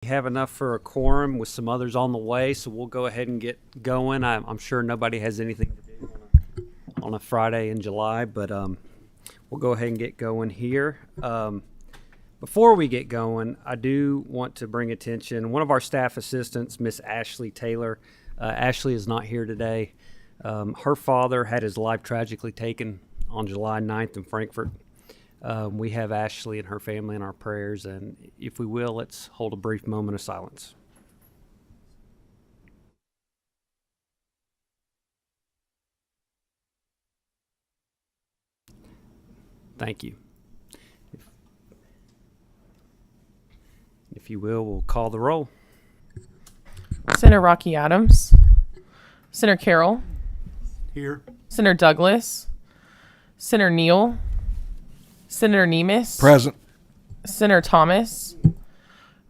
We have enough for a quorum with some others on the way, so we'll go ahead and get going. I'm sure nobody has anything to do on a Friday in July, but we'll go ahead and get going here. Before we get going, I do want to bring attention. One of our staff assistants, Miss Ashley Taylor. Ashley is not here today. Her father had his life tragically taken on July 9th in Frankfort. We have Ashley and her family in our prayers, and if we will, let's hold a brief moment of silence. Thank you. If you will, we'll call the roll. Senator Rocky Adams. Senator Carroll. Here. Senator Douglas. Senator Neal. Senator Nemes. Present. Senator Thomas.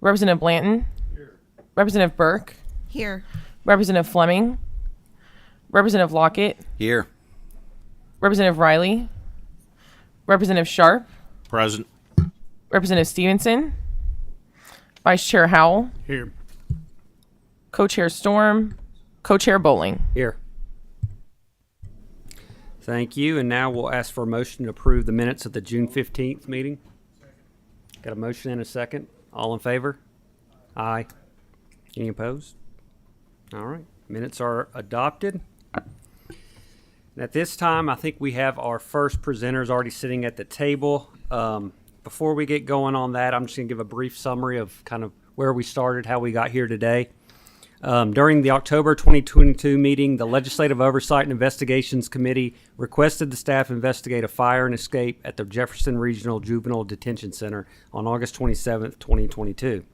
Representative Blanton. Here. Representative Burke. Here. Representative Fleming. Representative Lockett. Here. Representative Riley. Representative Sharp. Present. Representative Stevenson. Vice Chair Howell. Here. Co-Chair Storm. Co-Chair Bowling. Here. Thank you. And now we'll ask for a motion to approve the minutes of the June 15th meeting. Got a motion and a second. All in favor? Aye. Any opposed? All right. Minutes are adopted. And at this time, I think we have our first presenters already sitting at the table. Before we get going on that, I'm just going to give a brief summary of kind of where we started, how we got here today. During the October 2022 meeting, the Legislative Oversight and Investigations Committee requested the staff investigate a fire and escape at the Jefferson Regional Juvenile Detention Center on August 27th, 2022.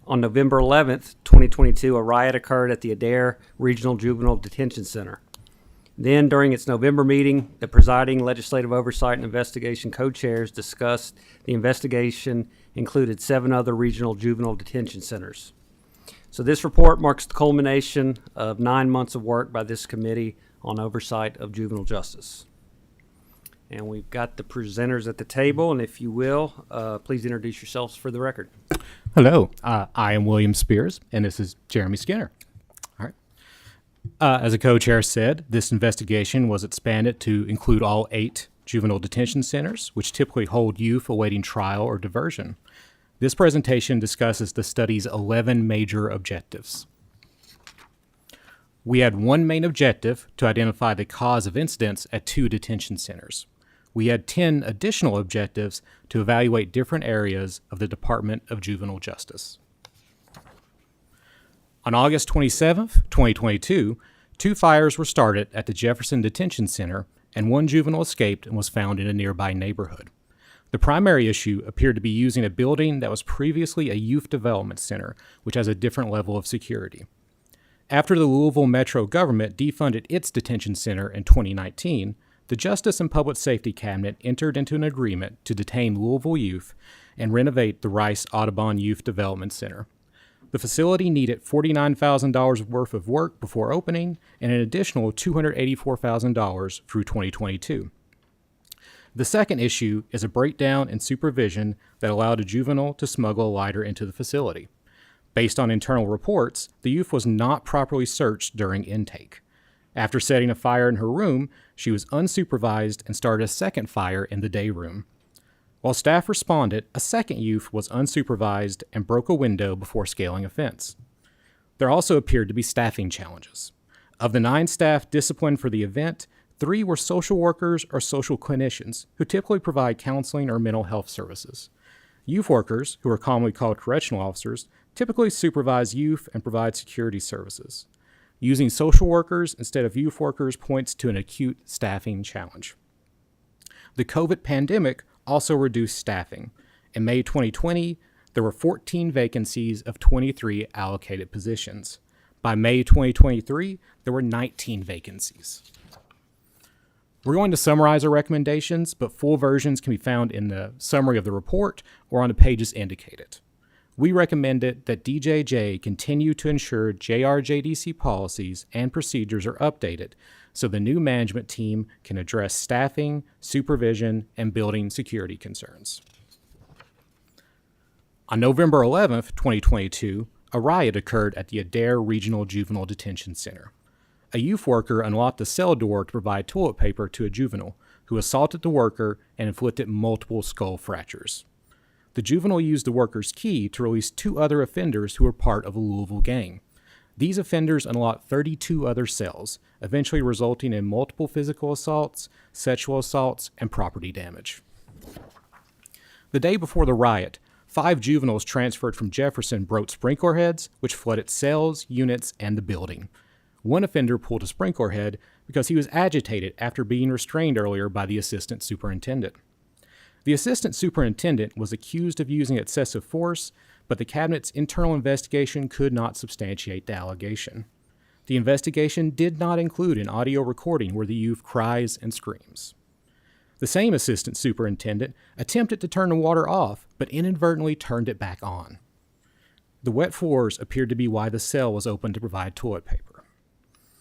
On November 11th, 2022, a riot occurred at the Adair Regional Juvenile Detention Center. Then, during its November meeting, the presiding Legislative Oversight and Investigation co-chairs discussed the investigation included 7 other regional juvenile detention centers. So this report marks the culmination of 9 months of work by this committee on oversight of juvenile justice. And we've got the presenters at the table, and if you will, please introduce yourselves for the record. Hello, I am William Spears, and this is Jeremy Skinner. All right. As a co-chair said, this investigation was expanded to include all 8 juvenile detention centers, which typically hold youth awaiting trial or diversion. This presentation discusses the study's 11 major objectives. We had one main objective to identify the cause of incidents at 2 detention centers. We had 10 additional objectives to evaluate different areas of the Department of Juvenile Justice. On August 27th, 2022, 2 fires were started at the Jefferson Detention Center, and 1 juvenile escaped and was found in a nearby neighborhood. The primary issue appeared to be using a building that was previously a youth development center, which has a different level of security. After the Louisville Metro government defunded its detention center in 2019, the Justice and Public Safety Cabinet entered into an agreement to detain Louisville youth and renovate the Rice Audubon Youth Development Center. The facility needed $49,000 worth of work before opening and an additional $284,000 through 2022. The second issue is a breakdown in supervision that allowed a juvenile to smuggle a lighter into the facility. Based on internal reports, the youth was not properly searched during intake. After setting a fire in her room, she was unsupervised and started a second fire in the day room. While staff responded, a second youth was unsupervised and broke a window before scaling a fence. There also appeared to be staffing challenges. Of the 9 staff disciplined for the event, 3 were social workers or social clinicians who typically provide counseling or mental health services. Youth workers, who are commonly called correctional officers, typically supervise youth and provide security services. Using social workers instead of youth workers points to an acute staffing challenge. The COVID pandemic also reduced staffing. In May 2020, there were 14 vacancies of 23 allocated positions. By May 2023, there were 19 vacancies. We're going to summarize our recommendations, but full versions can be found in the summary of the report or on the pages indicated. We recommended that DJJ continue to ensure JRJDC policies and procedures are updated so the new management team can address staffing, supervision, and building security concerns. On November 11th, 2022, a riot occurred at the Adair Regional Juvenile Detention Center. A youth worker unlocked the cell door to provide toilet paper to a juvenile, who assaulted the worker and inflicted multiple skull fractures. The juvenile used the worker's key to release 2 other offenders who were part of a Louisville gang. These offenders unlocked 32 other cells, eventually resulting in multiple physical assaults, sexual assaults, and property damage. The day before the riot, 5 juveniles transferred from Jefferson broke sprinkler heads, which flooded cells, units, and the building. One offender pulled a sprinkler head because he was agitated after being restrained earlier by the assistant superintendent. The assistant superintendent was accused of using excessive force, but the cabinet's internal investigation could not substantiate the allegation. The investigation did not include an audio recording where the youth cries and screams. The same assistant superintendent attempted to turn the water off, but inadvertently turned it back on. The wet floors appeared to be why the cell was open to provide toilet paper.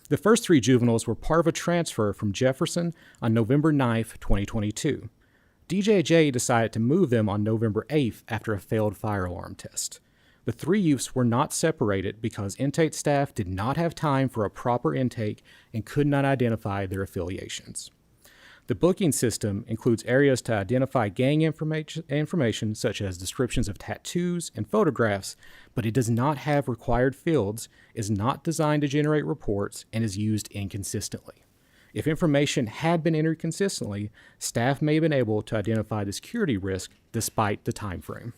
The first 3 juveniles were part of a transfer from Jefferson on November 9th, 2022. DJJ decided to move them on November 8th after a failed fire alarm test. The 3 youths were not separated because intake staff did not have time for a proper intake and could not identify their affiliations. The booking system includes areas to identify gang information such as descriptions of tattoos and photographs, but it does not have required fields, is not designed to generate reports, and is used inconsistently. If information had been entered consistently, staff may have been able to identify the security risk despite the time frame.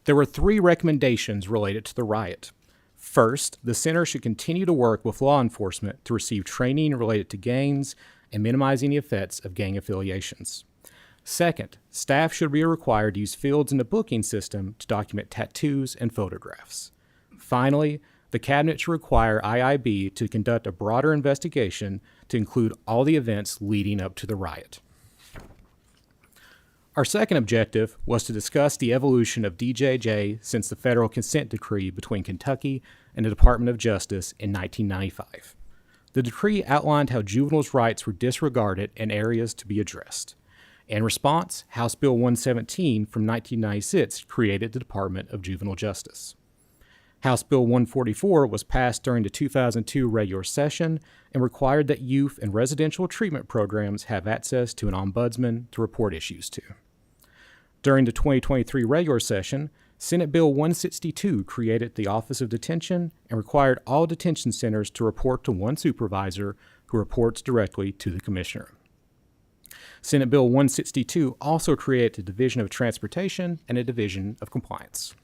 There were 3 recommendations related to the riot. First, the center should continue to work with law enforcement to receive training related to gangs and minimizing the effects of gang affiliations. Second, staff should be required to use fields in the booking system to document tattoos and photographs. Finally, the cabinet should require IIB to conduct a broader investigation to include all the events leading up to the riot. Our second objective was to discuss the evolution of DJJ since the federal consent decree between Kentucky and the Department of Justice in 1995. The decree outlined how juveniles' rights were disregarded and areas to be addressed. In response, House Bill 117 from 1996 created the Department of Juvenile Justice. House Bill 144 was passed during the 2002 regular session and required that youth and residential treatment programs have access to an ombudsman to report issues to. During the 2023 regular session, Senate Bill 162 created the Office of Detention and required all detention centers to report to one supervisor who reports directly to the commissioner. Senate Bill 162 also created the Division of Transportation and a Division of Compliance.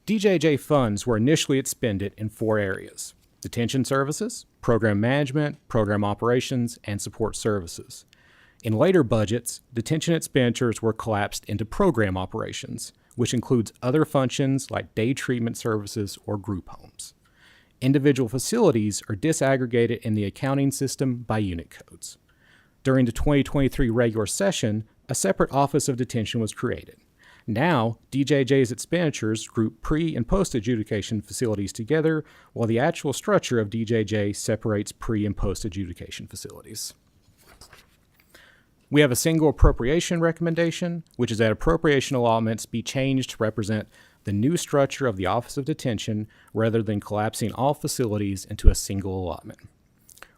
DJJ funds were initially expended in 4 areas: detention services, program management, program operations, and support services. In later budgets, detention expenditures were collapsed into program operations, which includes other functions like day treatment services or group homes. Individual facilities are disaggregated in the accounting system by unit codes. During the 2023 regular session, a separate Office of Detention was created. Now, DJJ's expenditures group pre- and post-adjudication facilities together, while the actual structure of DJJ separates pre- and post-adjudication facilities. We have a single appropriation recommendation, which is that appropriation allotments be changed to represent the new structure of the Office of Detention rather than collapsing all facilities into a single allotment.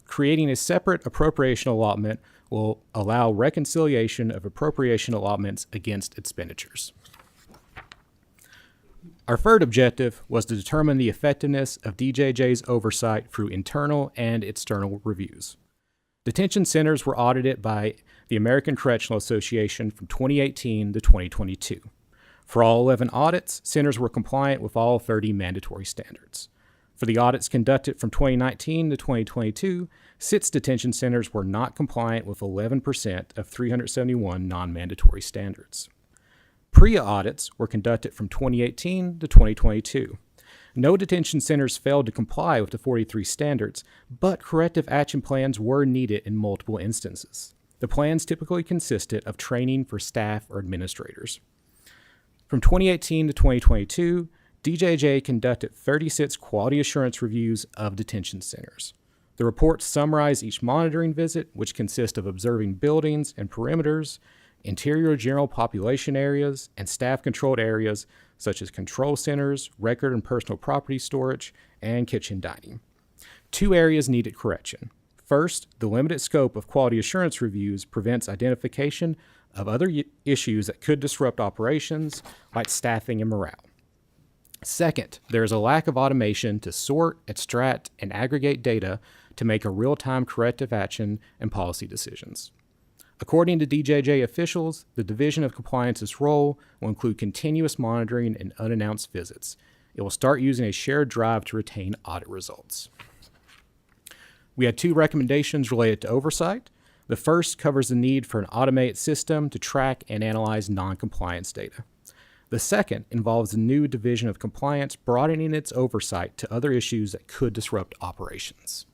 Creating a separate appropriation allotment will allow reconciliation of appropriation allotments against expenditures. Our third objective was to determine the effectiveness of DJJ's oversight through internal and external reviews. Detention centers were audited by the American Correctional Association from 2018 to 2022. For all 11 audits, centers were compliant with all 30 mandatory standards. For the audits conducted from 2019 to 2022, 6 detention centers were not compliant with 11% of 371 non-mandatory standards. PREA audits were conducted from 2018 to 2022. No detention centers failed to comply with the 43 standards, but corrective action plans were needed in multiple instances. The plans typically consisted of training for staff or administrators. From 2018 to 2022, DJJ conducted 36 quality assurance reviews of detention centers. The reports summarize each monitoring visit, which consists of observing buildings and perimeters, interior general population areas, and staff-controlled areas such as control centers, record and personal property storage, and kitchen dining. 2 areas needed correction. First, the limited scope of quality assurance reviews prevents identification of other issues that could disrupt operations, like staffing and morale. Second, there is a lack of automation to sort, extract, and aggregate data to make a real-time corrective action and policy decisions. According to DJJ officials, the Division of Compliance's role will include continuous monitoring and unannounced visits. It will start using a shared drive to retain audit results. We had 2 recommendations related to oversight. The first covers the need for an automated system to track and analyze non-compliance data. The second involves a new Division of Compliance broadening its oversight to other issues that could disrupt operations.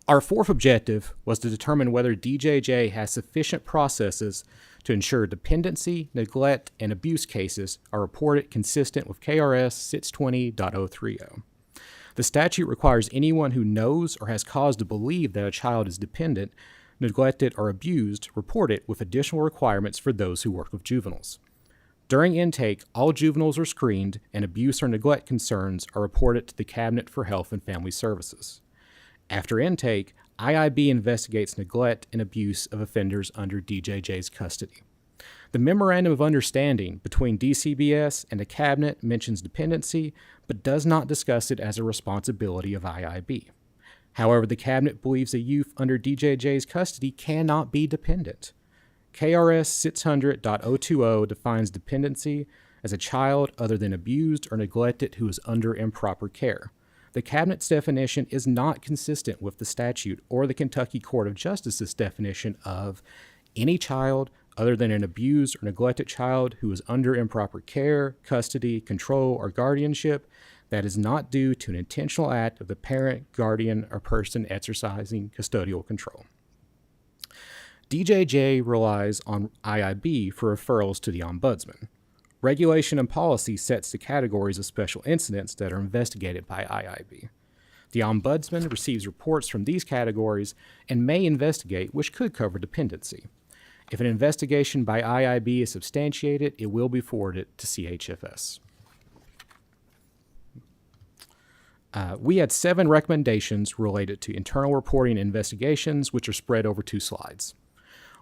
Our fourth objective was to determine whether DJJ has sufficient processes to ensure dependency, neglect, and abuse cases are reported consistent with KRS 620.030. The statute requires anyone who knows or has cause to believe that a child is dependent, neglected, or abused report it, with additional requirements for those who work with juveniles. During intake, all juveniles are screened, and abuse or neglect concerns are reported to the Cabinet for Health and Family Services. After intake, IIB investigates neglect and abuse of offenders under DJJ's custody. The Memorandum of Understanding between DCBS and the Cabinet mentions dependency, but does not discuss it as a responsibility of IIB. However, the Cabinet believes a youth under DJJ's custody cannot be dependent. KRS 600.020 defines dependency as a child other than abused or neglected who is under improper care. The Cabinet's definition is not consistent with the statute or the Kentucky Court of Justice's definition of any child other than an abused or neglected child who is under improper care, custody, control, or guardianship that is not due to an intentional act of the parent, guardian, or person exercising custodial control. DJJ relies on IIB for referrals to the Ombudsman. Regulation and policy sets the categories of special incidents that are investigated by IIB. The Ombudsman receives reports from these categories and may investigate, which could cover dependency. If an investigation by IIB is substantiated, it will be forwarded to CHFS. We had 7 recommendations related to internal reporting and investigations, which are spread over 2 slides.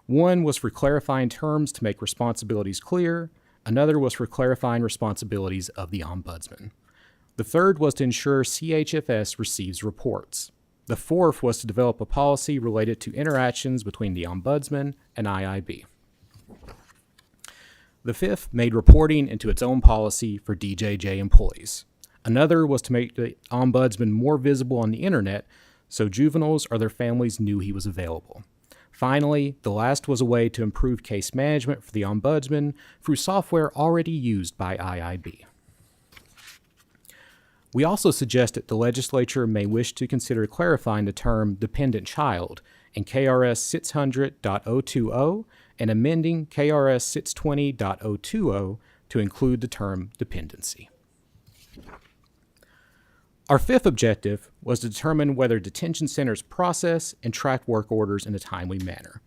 One was for clarifying terms to make responsibilities clear. Another was for clarifying responsibilities of the Ombudsman. The third was to ensure CHFS receives reports. The fourth was to develop a policy related to interactions between the Ombudsman and IIB. The fifth made reporting into its own policy for DJJ employees. Another was to make the Ombudsman more visible on the internet so juveniles or their families knew he was available. Finally, the last was a way to improve case management for the Ombudsman through software already used by IIB. We also suggested the legislature may wish to consider clarifying the term dependent child in KRS 600.020 and amending KRS 620.020 to include the term dependency. Our fifth objective was to determine whether detention centers process and track work orders in a timely manner.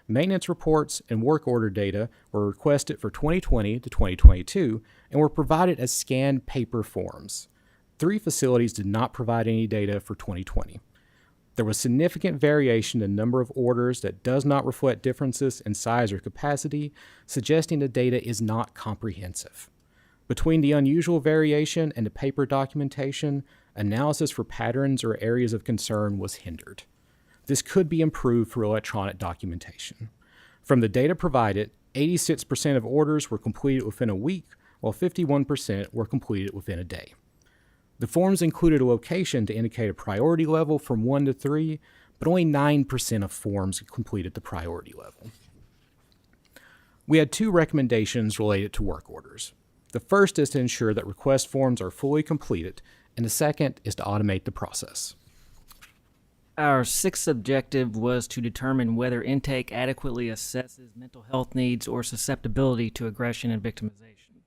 Maintenance reports and work order data were requested for 2020 to 2022 and were provided as scanned paper forms. 3 facilities did not provide any data for 2020. There was significant variation in the number of orders that does not reflect differences in size or capacity, suggesting the data is not comprehensive. Between the unusual variation and the paper documentation, analysis for patterns or areas of concern was hindered. This could be improved through electronic documentation. From the data provided, 86% of orders were completed within a week, while 51% were completed within a day. The forms included a location to indicate a priority level from 1 to 3, but only 9% of forms completed the priority level. We had 2 recommendations related to work orders. The first is to ensure that request forms are fully completed, and the second is to automate the process. Our 6th objective was to determine whether intake adequately assesses mental health needs or susceptibility to aggression and victimization.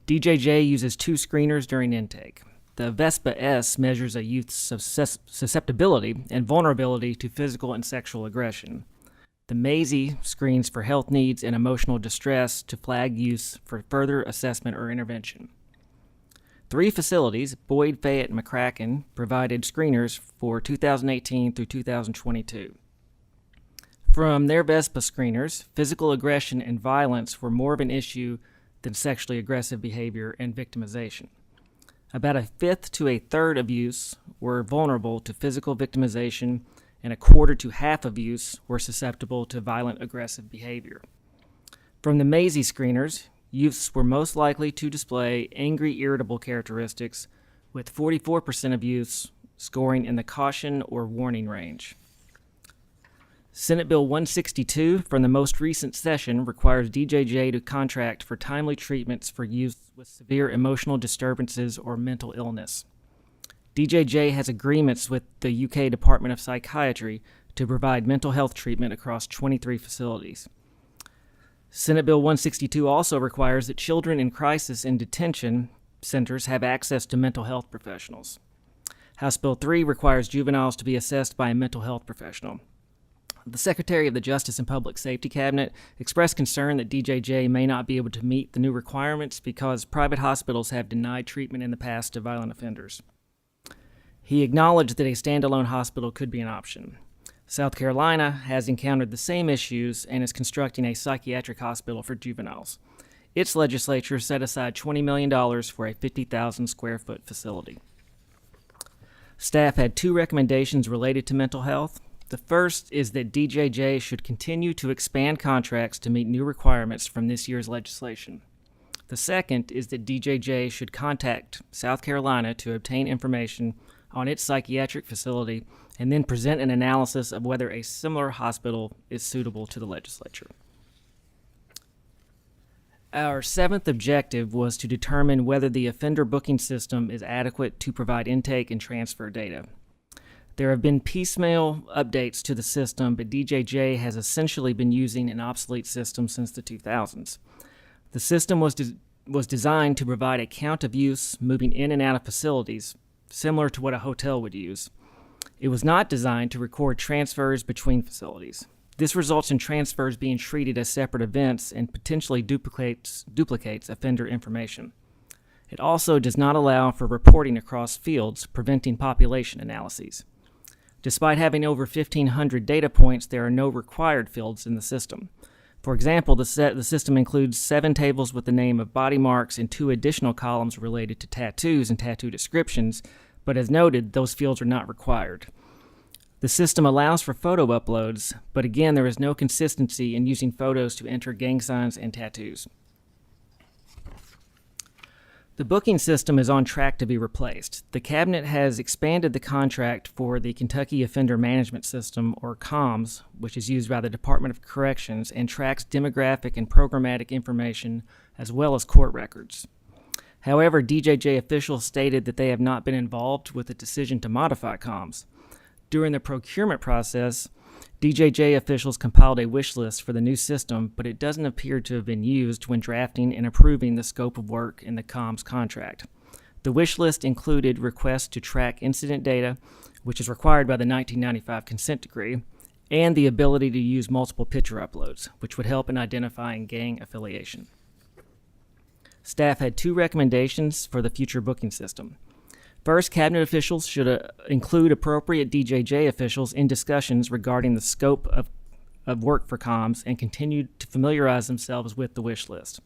DJJ uses 2 screeners during intake. The VESPA-S measures a youth's susceptibility and vulnerability to physical and sexual aggression. The MAISY screens for health needs and emotional distress to flag use for further assessment or intervention. 3 facilities, Boyd, Fayette, and McCracken, provided screeners for 2018 through 2022. From their VESPA screeners, physical aggression and violence were more of an issue than sexually aggressive behavior and victimization. About a fifth to a third of youths were vulnerable to physical victimization, and a quarter to half of youths were susceptible to violent aggressive behavior. From the MAISY screeners, youths were most likely to display angry, irritable characteristics, with 44% of youths scoring in the caution or warning range. Senate Bill 162 from the most recent session requires DJJ to contract for timely treatments for youth with severe emotional disturbances or mental illness. DJJ has agreements with the UK Department of Psychiatry to provide mental health treatment across 23 facilities. Senate Bill 162 also requires that children in crisis in detention centers have access to mental health professionals. House Bill 3 requires juveniles to be assessed by a mental health professional. The Secretary of the Justice and Public Safety Cabinet expressed concern that DJJ may not be able to meet the new requirements because private hospitals have denied treatment in the past to violent offenders. He acknowledged that a standalone hospital could be an option. South Carolina has encountered the same issues and is constructing a psychiatric hospital for juveniles. Its legislature set aside $20 million for a 50,000 square foot facility. Staff had 2 recommendations related to mental health. The first is that DJJ should continue to expand contracts to meet new requirements from this year's legislation. The second is that DJJ should contact South Carolina to obtain information on its psychiatric facility and then present an analysis of whether a similar hospital is suitable to the legislature. Our 7th objective was to determine whether the offender booking system is adequate to provide intake and transfer data. There have been piecemeal updates to the system, but DJJ has essentially been using an obsolete system since the 2000s. The system was designed to provide a count of use moving in and out of facilities, similar to what a hotel would use. It was not designed to record transfers between facilities. This results in transfers being treated as separate events and potentially duplicates offender information. It also does not allow for reporting across fields, preventing population analyses. Despite having over 1,500 data points, there are no required fields in the system. For example, the system includes 7 tables with the name of body marks and 2 additional columns related to tattoos and tattoo descriptions, but as noted, those fields are not required. The system allows for photo uploads, but again, there is no consistency in using photos to enter gang signs and tattoos. The booking system is on track to be replaced. The Cabinet has expanded the contract for the Kentucky Offender Management System, or COMS, which is used by the Department of Corrections and tracks demographic and programmatic information as well as court records. However, DJJ officials stated that they have not been involved with the decision to modify COMS. During the procurement process, DJJ officials compiled a wish list for the new system, but it doesn't appear to have been used when drafting and approving the scope of work in the COMS contract. The wish list included requests to track incident data, which is required by the 1995 consent decree, and the ability to use multiple picture uploads, which would help in identifying gang affiliation. Staff had 2 recommendations for the future booking system. First, Cabinet officials should include appropriate DJJ officials in discussions regarding the scope of work for COMS and continue to familiarize themselves with the wish list.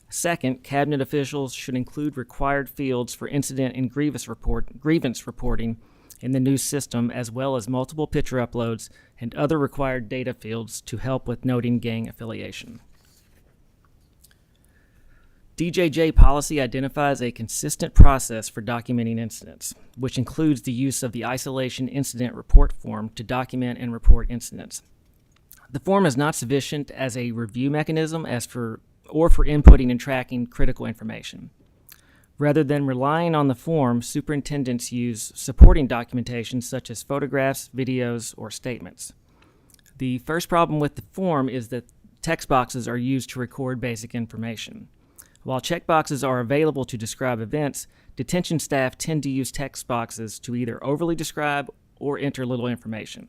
Second, Cabinet officials should include required fields for incident and grievance reporting in the new system, as well as multiple picture uploads and other required data fields to help with noting gang affiliation. DJJ policy identifies a consistent process for documenting incidents, which includes the use of the Isolation Incident Report form to document and report incidents. The form is not sufficient as a review mechanism for inputting and tracking critical information. Rather than relying on the form, superintendents use supporting documentation such as photographs, videos, or statements. The first problem with the form is that text boxes are used to record basic information. While checkboxes are available to describe events, detention staff tend to use text boxes to either overly describe or enter little information.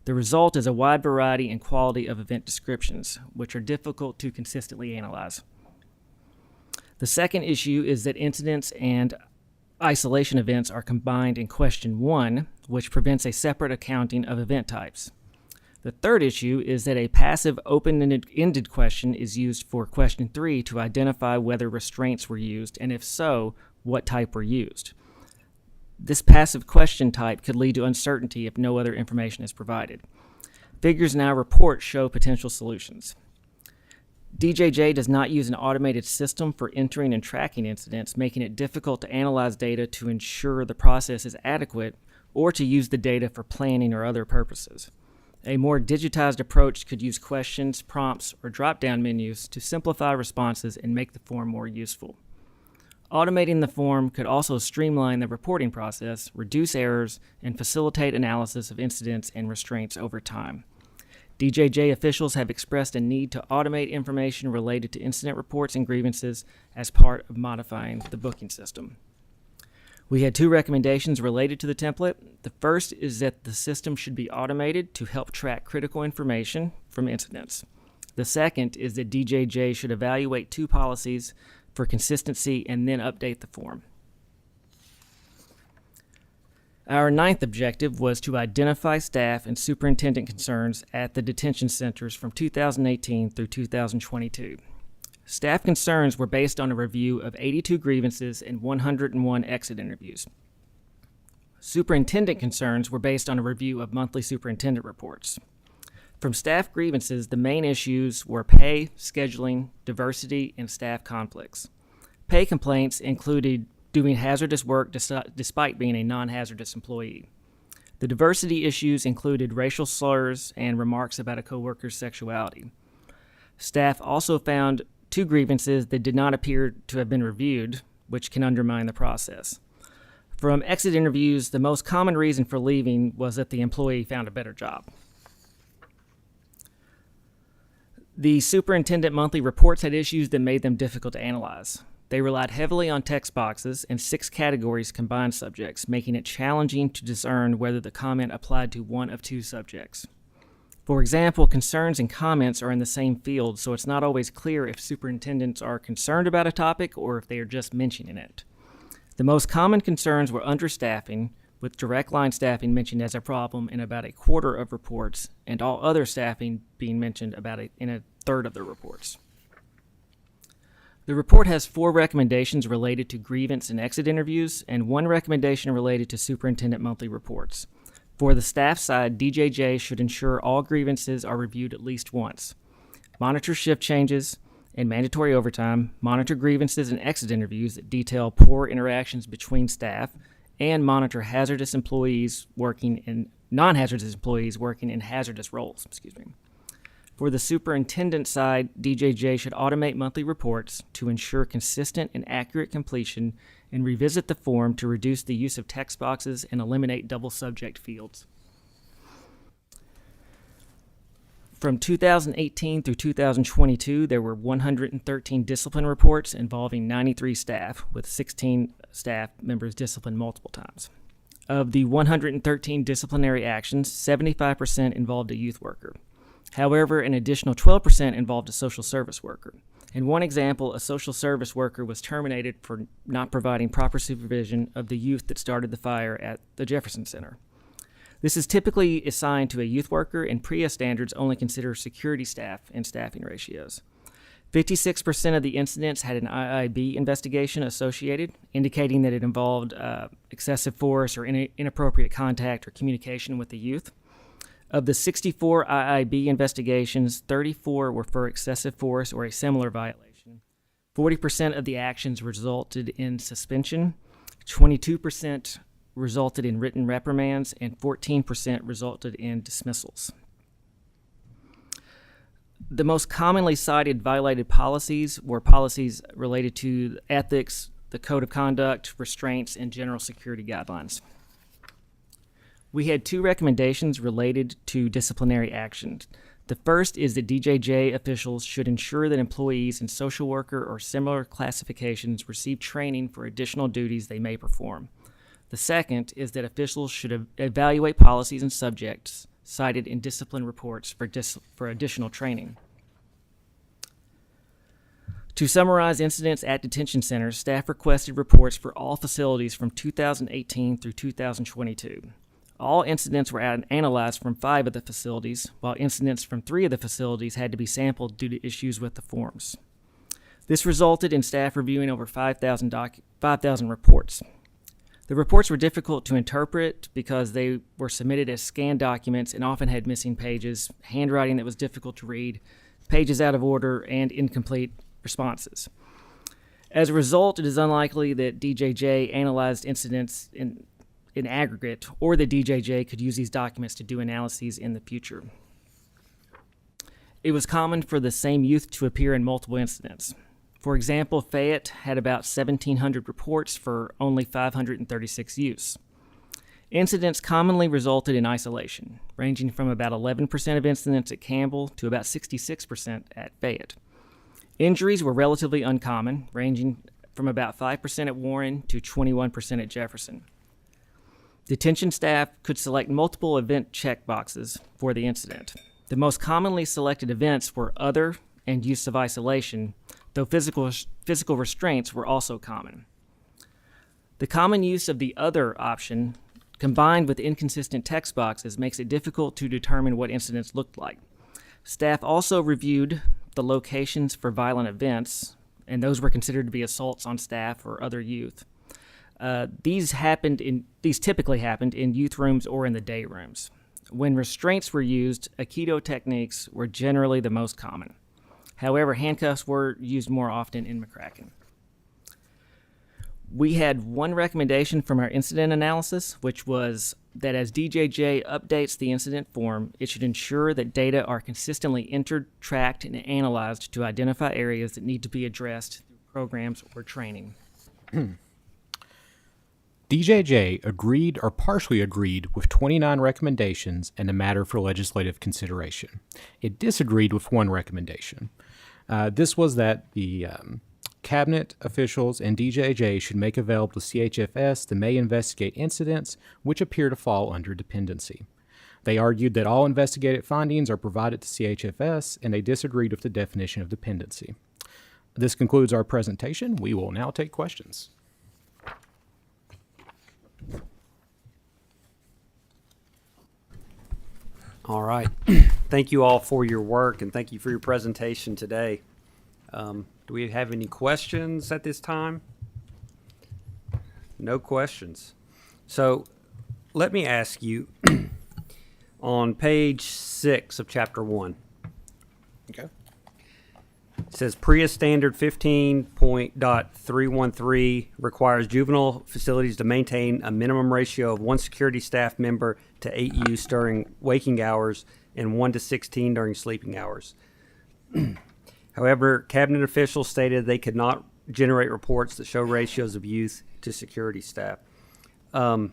The result is a wide variety and quality of event descriptions, which are difficult to consistently analyze. The second issue is that incidents and isolation events are combined in question 1, which prevents a separate accounting of event types. The third issue is that a passive open-ended question is used for question 3 to identify whether restraints were used, and if so, what type were used. This passive question type could lead to uncertainty if no other information is provided. Figures in our report show potential solutions. DJJ does not use an automated system for entering and tracking incidents, making it difficult to analyze data to ensure the process is adequate or to use the data for planning or other purposes. A more digitized approach could use questions, prompts, or drop-down menus to simplify responses and make the form more useful. Automating the form could also streamline the reporting process, reduce errors, and facilitate analysis of incidents and restraints over time. DJJ officials have expressed a need to automate information related to incident reports and grievances as part of modifying the booking system. We had 2 recommendations related to the template. The first is that the system should be automated to help track critical information from incidents. The second is that DJJ should evaluate 2 policies for consistency and then update the form. Our 9th objective was to identify staff and superintendent concerns at the detention centers from 2018 through 2022. Staff concerns were based on a review of 82 grievances and 101 exit interviews. Superintendent concerns were based on a review of monthly superintendent reports. From staff grievances, the main issues were pay, scheduling, diversity, and staff conflicts. Pay complaints included doing hazardous work despite being a non-hazardous employee. The diversity issues included racial slurs and remarks about a coworker's sexuality. Staff also found 2 grievances that did not appear to have been reviewed, which can undermine the process. From exit interviews, the most common reason for leaving was that the employee found a better job. The superintendent monthly reports had issues that made them difficult to analyze. They relied heavily on text boxes, and 6 categories combined subjects, making it challenging to discern whether the comment applied to one of 2 subjects. For example, concerns and comments are in the same field, so it's not always clear if superintendents are concerned about a topic or if they are just mentioning it. The most common concerns were understaffing, with direct line staffing mentioned as a problem in about a quarter of reports, and all other staffing being mentioned in a third of the reports. The report has 4 recommendations related to grievance and exit interviews, and 1 recommendation related to superintendent monthly reports. For the staff side, DJJ should ensure all grievances are reviewed at least once, monitor shift changes and mandatory overtime, monitor grievances and exit interviews that detail poor interactions between staff, and monitor hazardous employees working in non-hazardous employees working in hazardous roles. For the superintendent side, DJJ should automate monthly reports to ensure consistent and accurate completion and revisit the form to reduce the use of text boxes and eliminate double subject fields. From 2018 through 2022, there were 113 discipline reports involving 93 staff, with 16 staff members disciplined multiple times. Of the 113 disciplinary actions, 75% involved a youth worker. However, an additional 12% involved a social service worker. In one example, a social service worker was terminated for not providing proper supervision of the youth that started the fire at the Jefferson Center. This is typically assigned to a youth worker, and PREA standards only consider security staff and staffing ratios. 56% of the incidents had an IIB investigation associated, indicating that it involved excessive force or inappropriate contact or communication with the youth. Of the 64 IIB investigations, 34 were for excessive force or a similar violation. 40% of the actions resulted in suspension, 22% resulted in written reprimands, and 14% resulted in dismissals. The most commonly cited violated policies were policies related to ethics, the code of conduct, restraints, and general security guidelines. We had 2 recommendations related to disciplinary action. The first is that DJJ officials should ensure that employees in social worker or similar classifications receive training for additional duties they may perform. The second is that officials should evaluate policies and subjects cited in discipline reports for additional training. To summarize incidents at detention centers, staff requested reports for all facilities from 2018 through 2022. All incidents were analyzed from 5 of the facilities, while incidents from 3 of the facilities had to be sampled due to issues with the forms. This resulted in staff reviewing over 5,000 reports. The reports were difficult to interpret because they were submitted as scanned documents and often had missing pages, handwriting that was difficult to read, pages out of order, and incomplete responses. As a result, it is unlikely that DJJ analyzed incidents in aggregate, or that DJJ could use these documents to do analyses in the future. It was common for the same youth to appear in multiple incidents. For example, Fayette had about 1,700 reports for only 536 youths. Incidents commonly resulted in isolation, ranging from about 11% of incidents at Campbell to about 66% at Fayette. Injuries were relatively uncommon, ranging from about 5% at Warren to 21% at Jefferson. Detention staff could select multiple event checkboxes for the incident. The most commonly selected events were other and use of isolation, though physical restraints were also common. The common use of the other option, combined with inconsistent text boxes, makes it difficult to determine what incidents looked like. Staff also reviewed the locations for violent events, and those were considered to be assaults on staff or other youth. These typically happened in youth rooms or in the day rooms. When restraints were used, Aikido techniques were generally the most common. However, handcuffs were used more often in McCracken. We had one recommendation from our incident analysis, which was that as DJJ updates the incident form, it should ensure that data are consistently entered, tracked, and analyzed to identify areas that need to be addressed through programs or training. DJJ agreed or partially agreed with 29 recommendations and a matter for legislative consideration. It disagreed with one recommendation. This was that the cabinet officials and DJJ should make available to CHFS the may investigate incidents which appear to fall under dependency. They argued that all investigated findings are provided to CHFS, and they disagreed with the definition of dependency. This concludes our presentation. We will now take questions. All right. Thank you all for your work, and thank you for your presentation today. Do we have any questions at this time? No questions. So let me ask you, on page 6 of chapter 1, Okay. it says PREA standard 15.313 requires juvenile facilities to maintain a minimum ratio of 1 security staff member to 8 youths during waking hours and 1 to 16 during sleeping hours. However, cabinet officials stated they could not generate reports that show ratios of youth to security staff. Were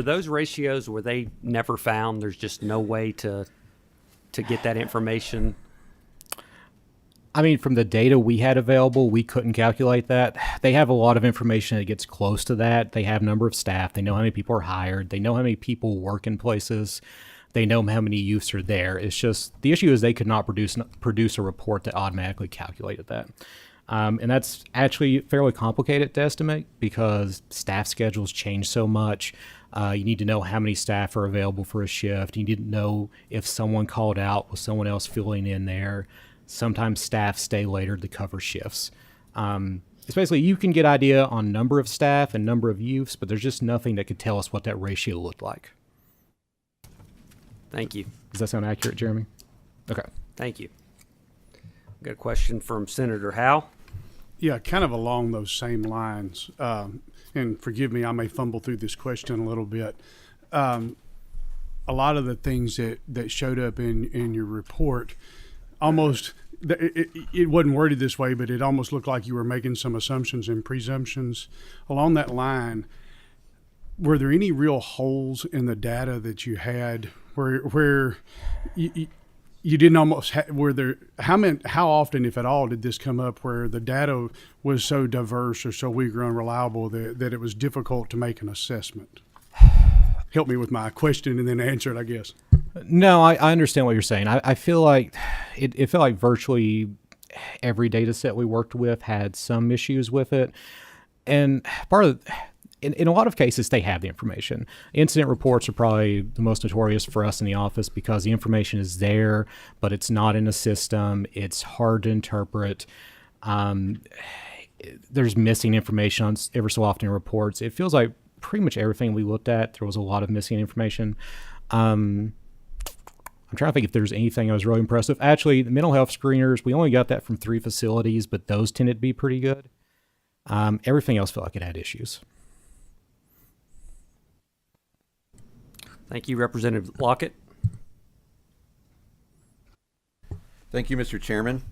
those ratios, were they never found? There's just no way to get that information? I mean, from the data we had available, we couldn't calculate that. They have a lot of information that gets close to that. They have number of staff. They know how many people are hired. They know how many people work in places. They know how many youths are there. It's just, the issue is they could not produce a report that automatically calculated that. And that's actually fairly complicated to estimate because staff schedules change so much. You need to know how many staff are available for a shift. You need to know if someone called out with someone else filling in there. Sometimes staff stay later to cover shifts. It's basically, you can get idea on number of staff and number of youths, but there's just nothing that could tell us what that ratio looked like. Thank you. Does that sound accurate, Jeremy? Okay. Thank you. Got a question from Senator Howell. Yeah, kind of along those same lines. And forgive me, I may fumble through this question a little bit. A lot of the things that showed up in your report, almost, it wasn't worded this way, but it almost looked like you were making some assumptions and presumptions. Along that line, were there any real holes in the data that you had where you didn't almost were there, how often, if at all, did this come up where the data was so diverse or so weak or unreliable that it was difficult to make an assessment? help me with my question and then answer it, I guess. No, I understand what you're saying. I feel like it felt like virtually every data set we worked with had some issues with it. And part of in a lot of cases, they have the information. Incident reports are probably the most notorious for us in the office because the information is there, but it's not in a system. It's hard to interpret. There's missing information on ever so often in reports. It feels like pretty much everything we looked at, there was a lot of missing information. I'm trying to think if there's anything I was really impressed with. Actually, the mental health screeners, we only got that from 3 facilities, but those tended to be pretty good. Everything else felt like it had issues. Thank you, Representative Lockett. Thank you, Mr. Chairman.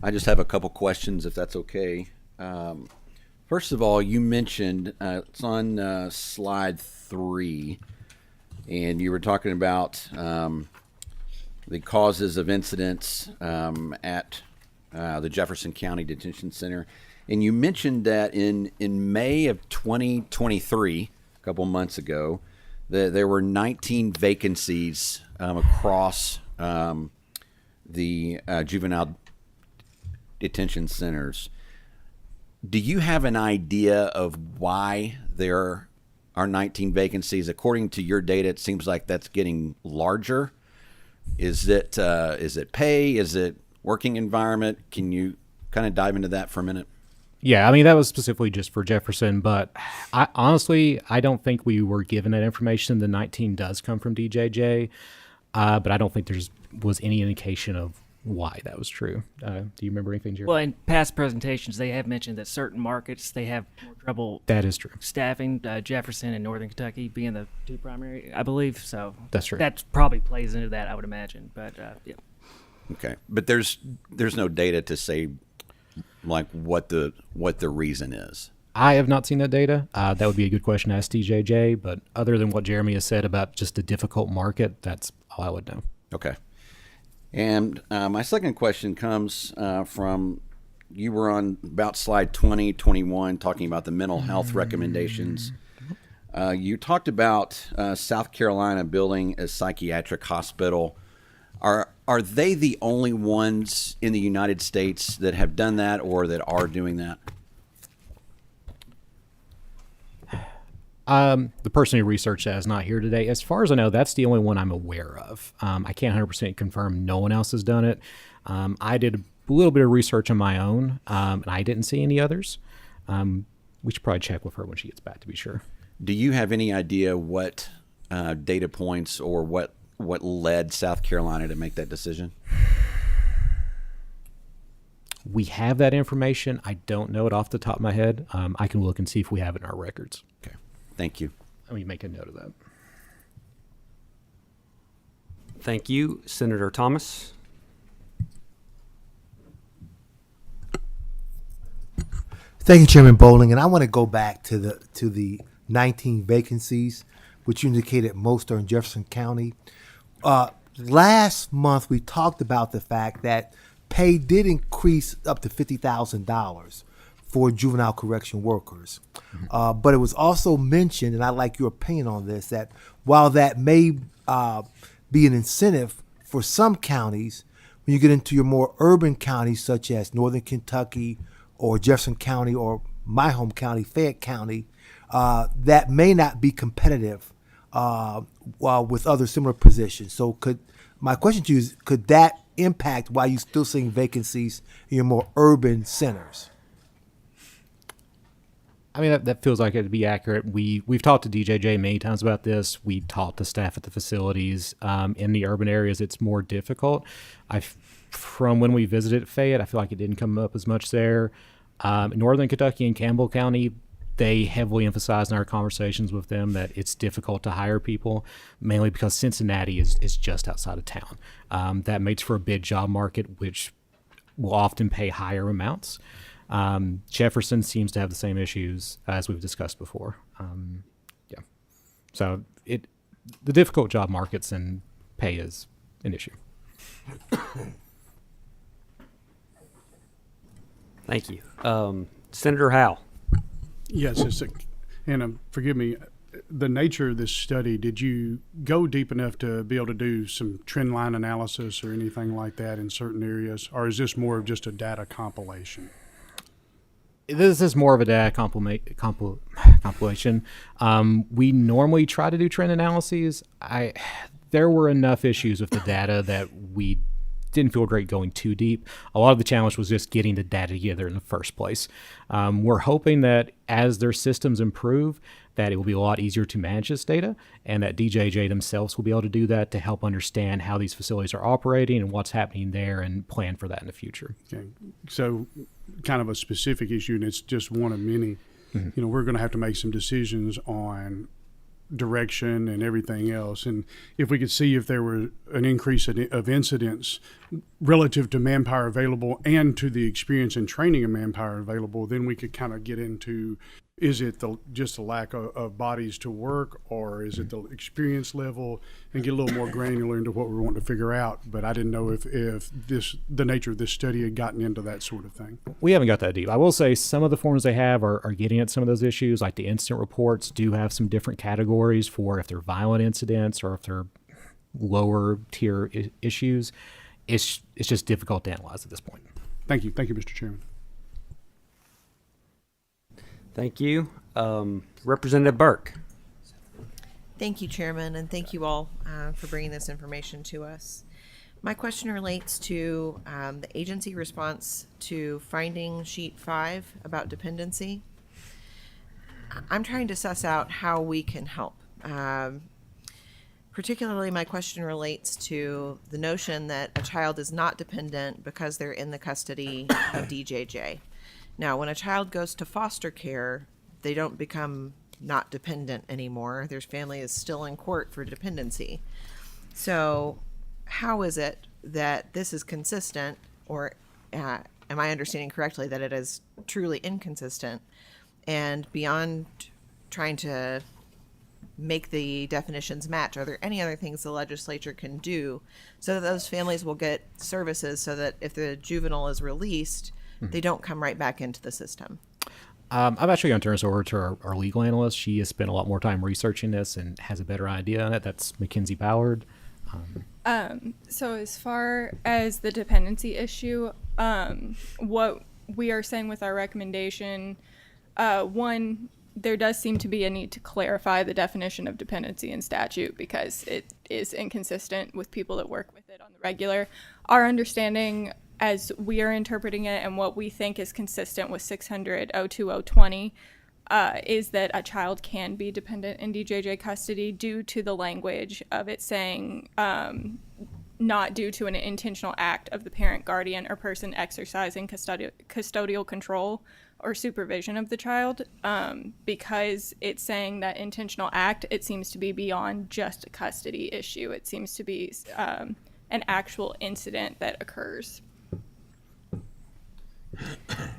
I just have a couple questions, if that's okay. First of all, you mentioned, it's on slide 3, and you were talking about the causes of incidents at the Jefferson County Detention Center. And you mentioned that in May of 2023, a couple months ago, there were 19 vacancies across the juvenile detention centers. Do you have an idea of why there are 19 vacancies? According to your data, it seems like that's getting larger. Is it pay? Is it working environment? Can you kind of dive into that for a minute? Yeah, I mean, that was specifically just for Jefferson, but honestly, I don't think we were given that information. The 19 does come from DJJ, but I don't think was any indication of why that was true. Do you remember anything, Jerry? Well, in past presentations, they have mentioned that certain markets, they have more trouble That is true. staffing, Jefferson and Northern Kentucky being the 2 primary, I believe. So That's true. that probably plays into that, I would imagine. But, yeah. Okay, but there's no data to say like what the reason is. I have not seen that data. That would be a good question to ask DJJ, but other than what Jeremy has said about just a difficult market, that's all I would know. Okay. And my second question comes from, you were on about slide 20, 21, talking about the mental health recommendations. You talked about South Carolina building a psychiatric hospital. Are they the only ones in the United States that have done that or that are doing that? The person who researched that is not here today. As far as I know, that's the only one I'm aware of. I can't 100% confirm no one else has done it. I did a little bit of research on my own, and I didn't see any others. We should probably check with her when she gets back to be sure. Do you have any idea what data points or what led South Carolina to make that decision? We have that information. I don't know it off the top of my head. I can look and see if we have it in our records. Okay, thank you. Let me make a note of that. Thank you, Senator Thomas. Thank you, Chairman Bowling. And I want to go back to the 19 vacancies, which you indicated most are in Jefferson County. Last month, we talked about the fact that pay did increase up to $50,000 for juvenile correction workers. But it was also mentioned, and I'd like your opinion on this, that while that may be an incentive for some counties, when you get into your more urban counties such as Northern Kentucky or Jefferson County or my home county, Fayette County, that may not be competitive with other similar positions. So my question to you is, could that impact why you're still seeing vacancies in your more urban centers? I mean, that feels like it'd be accurate. We've talked to DJJ many times about this. We talked to staff at the facilities. In the urban areas, it's more difficult. From when we visited Fayette, I feel like it didn't come up as much there. In Northern Kentucky and Campbell County, they heavily emphasized in our conversations with them that it's difficult to hire people, mainly because Cincinnati is just outside of town. That makes for a big job market, which will often pay higher amounts. Jefferson seems to have the same issues as we've discussed before. Yeah. So the difficult job markets and pay is an issue. Thank you. Senator Howe. Yes, and forgive me, the nature of this study, did you go deep enough to be able to do some trend line analysis or anything like that in certain areas? Or is this more of just a data compilation? This is more of a data compilation. We normally try to do trend analyses. There were enough issues with the data that we didn't feel great going too deep. A lot of the challenge was just getting the data together in the first place. We're hoping that as their systems improve, that it will be a lot easier to manage this data, and that DJJ themselves will be able to do that to help understand how these facilities are operating and what's happening there and plan for that in the future. Okay. So kind of a specific issue, and it's just one of many. You know, we're going to have to make some decisions on direction and everything else. And if we could see if there were an increase of incidents relative to manpower available and to the experience and training of manpower available, then we could kind of get into, is it just the lack of bodies to work, or is it the experience level, and get a little more granular into what we're wanting to figure out. But I didn't know if the nature of this study had gotten into that sort of thing. We haven't got that deep. I will say some of the forms they have are getting at some of those issues, like the incident reports do have some different categories for if they're violent incidents or if they're lower tier issues. It's just difficult to analyze at this point. Thank you, Mr. Chairman. Thank you. Representative Burke. Thank you, Chairman, and thank you all for bringing this information to us. My question relates to the agency response to finding sheet 5 about dependency. I'm trying to suss out how we can help. Particularly, my question relates to the notion that a child is not dependent because they're in the custody of DJJ. Now, when a child goes to foster care, they don't become not dependent anymore. Their family is still in court for dependency. So how is it that this is consistent, or am I understanding correctly that it is truly inconsistent? And beyond trying to make the definitions match, are there any other things the legislature can do so that those families will get services so that if the juvenile is released, they don't come right back into the system? I'm actually going to turn this over to our legal analyst. She has spent a lot more time researching this and has a better idea on it. That's Mackenzie Ballard. So as far as the dependency issue, what we are saying with our recommendation, one, there does seem to be a need to clarify the definition of dependency in statute because it is inconsistent with people that work with it on the regular. Our understanding, as we are interpreting it and what we think is consistent with 600-02020, is that a child can be dependent in DJJ custody due to the language of it saying not due to an intentional act of the parent, guardian, or person exercising custodial control or supervision of the child. Because it's saying that intentional act, it seems to be beyond just a custody issue. It seems to be an actual incident that occurs.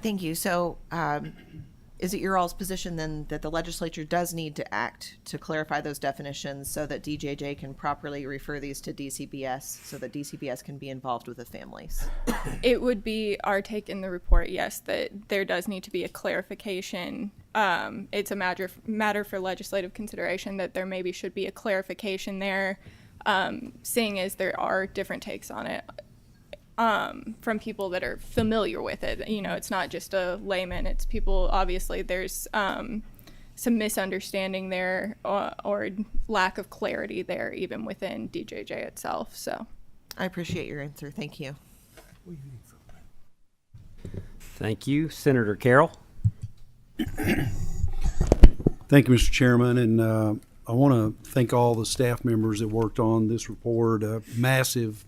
Thank you. So is it your all's position then that the legislature does need to act to clarify those definitions so that DJJ can properly refer these to DCBS so that DCBS can be involved with the families? It would be our take in the report, yes, that there does need to be a clarification. It's a matter for legislative consideration that there maybe should be a clarification there, seeing as there are different takes on it. From people that are familiar with it. You know, it's not just a layman, it's people, obviously there's some misunderstanding there or lack of clarity there even within DJJ itself. So I appreciate your answer. Thank you. Thank you. Senator Carroll. Thank you, Mr. Chairman, and I want to thank all the staff members that worked on this report. A massive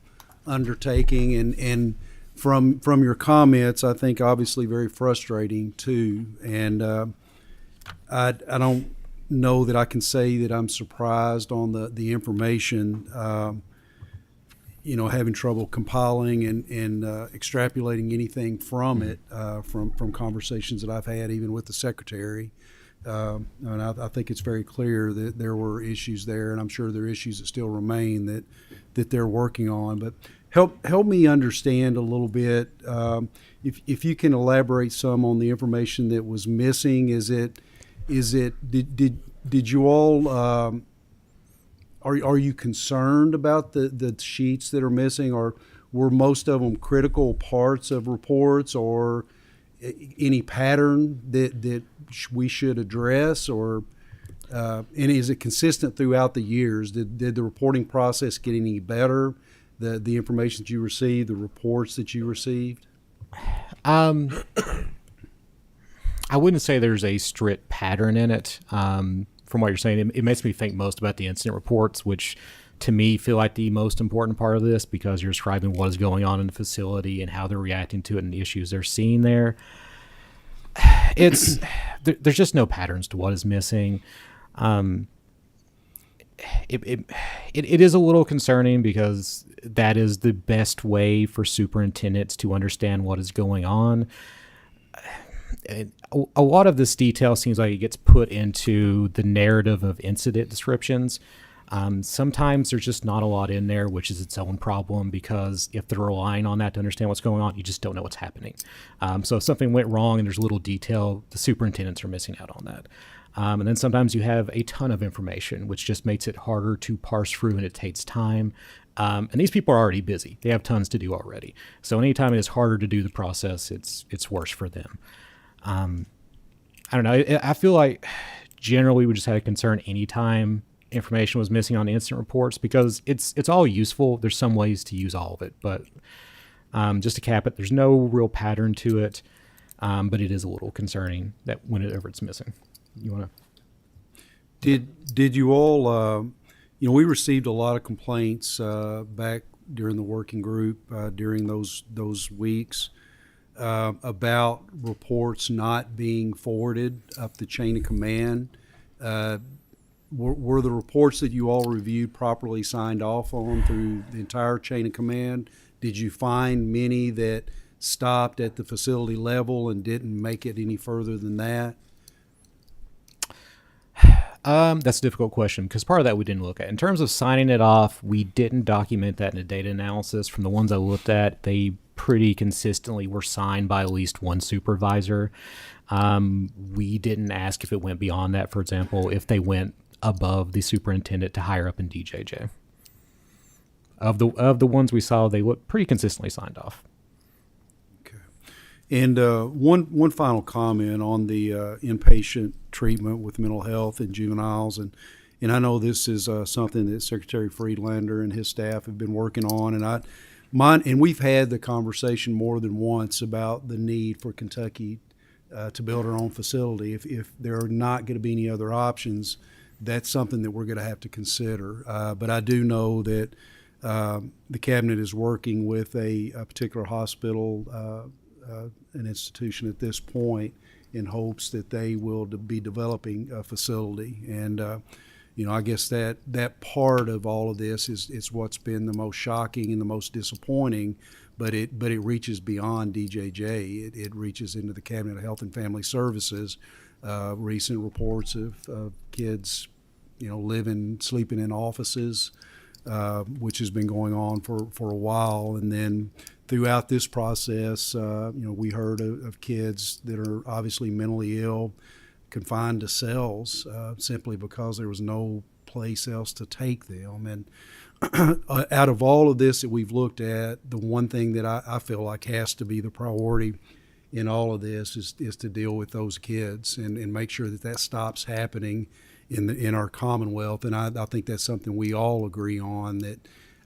undertaking, and from your comments, I think obviously very frustrating too. And I don't know that I can say that I'm surprised on the information. Having trouble compiling and extrapolating anything from it from conversations that I've had even with the secretary. And I think it's very clear that there were issues there, and I'm sure there are issues that still remain that they're working on. But help me understand a little bit, if you can elaborate some on the information that was missing. Did did you all are you concerned about the sheets that are missing, or were most of them critical parts of reports, or any pattern that we should address, or and is it consistent throughout the years? Did the reporting process get any better? The information that you received, the reports that you received? I wouldn't say there's a strict pattern in it. From what you're saying, it makes me think most about the incident reports, which to me feel like the most important part of this, because you're describing what is going on in the facility and how they're reacting to it and the issues they're seeing there. There's just no patterns to what is missing. It is a little concerning, because that is the best way for superintendents to understand what is going on. And a lot of this detail seems like it gets put into the narrative of incident descriptions. Sometimes there's just not a lot in there, which is its own problem, because if they're relying on that to understand what's going on, you just don't know what's happening. So if something went wrong and there's a little detail, the superintendents are missing out on that. And then sometimes you have a ton of information, which just makes it harder to parse through, and it takes time. And these people are already busy. They have tons to do already. So anytime it is harder to do the process, it's worse for them. I don't know. I feel like generally we just had a concern anytime information was missing on incident reports, because it's all useful. There's some ways to use all of it, but just to cap it, there's no real pattern to it. But it is a little concerning that whenever it's missing. You want to? Did you all? We received a lot of complaints back during the working group during those weeks about reports not being forwarded up the chain of command. Were the reports that you all reviewed properly signed off on through the entire chain of command? Did you find many that stopped at the facility level and didn't make it any further than that? That's a difficult question, because part of that we didn't look at. In terms of signing it off, we didn't document that in a data analysis. From the ones I looked at, they pretty consistently were signed by at least one supervisor. We didn't ask if it went beyond that, for example, if they went above the superintendent to higher up in DJJ. Of the ones we saw, they looked pretty consistently signed off. And one final comment on the inpatient treatment with mental health and juveniles, and I know this is something that Secretary Friedlander and his staff have been working on, and we've had the conversation more than once about the need for Kentucky to build our own facility. If there are not going to be any other options, that's something that we're going to have to consider. But I do know that the cabinet is working with a particular hospital. An institution at this point, in hopes that they will be developing a facility. And I guess that part of all of this is what's been the most shocking and the most disappointing, but it reaches beyond DJJ. It reaches into the Cabinet of Health and Family Services. Recent reports of kids sleeping in offices, which has been going on for a while. And then throughout this process, we heard of kids that are obviously mentally ill, confined to cells simply because there was no place else to take them. And out of all of this that we've looked at, the one thing that I feel like has to be the priority in all of this is to deal with those kids and make sure that stops happening in our Commonwealth. And I think that's something we all agree on, that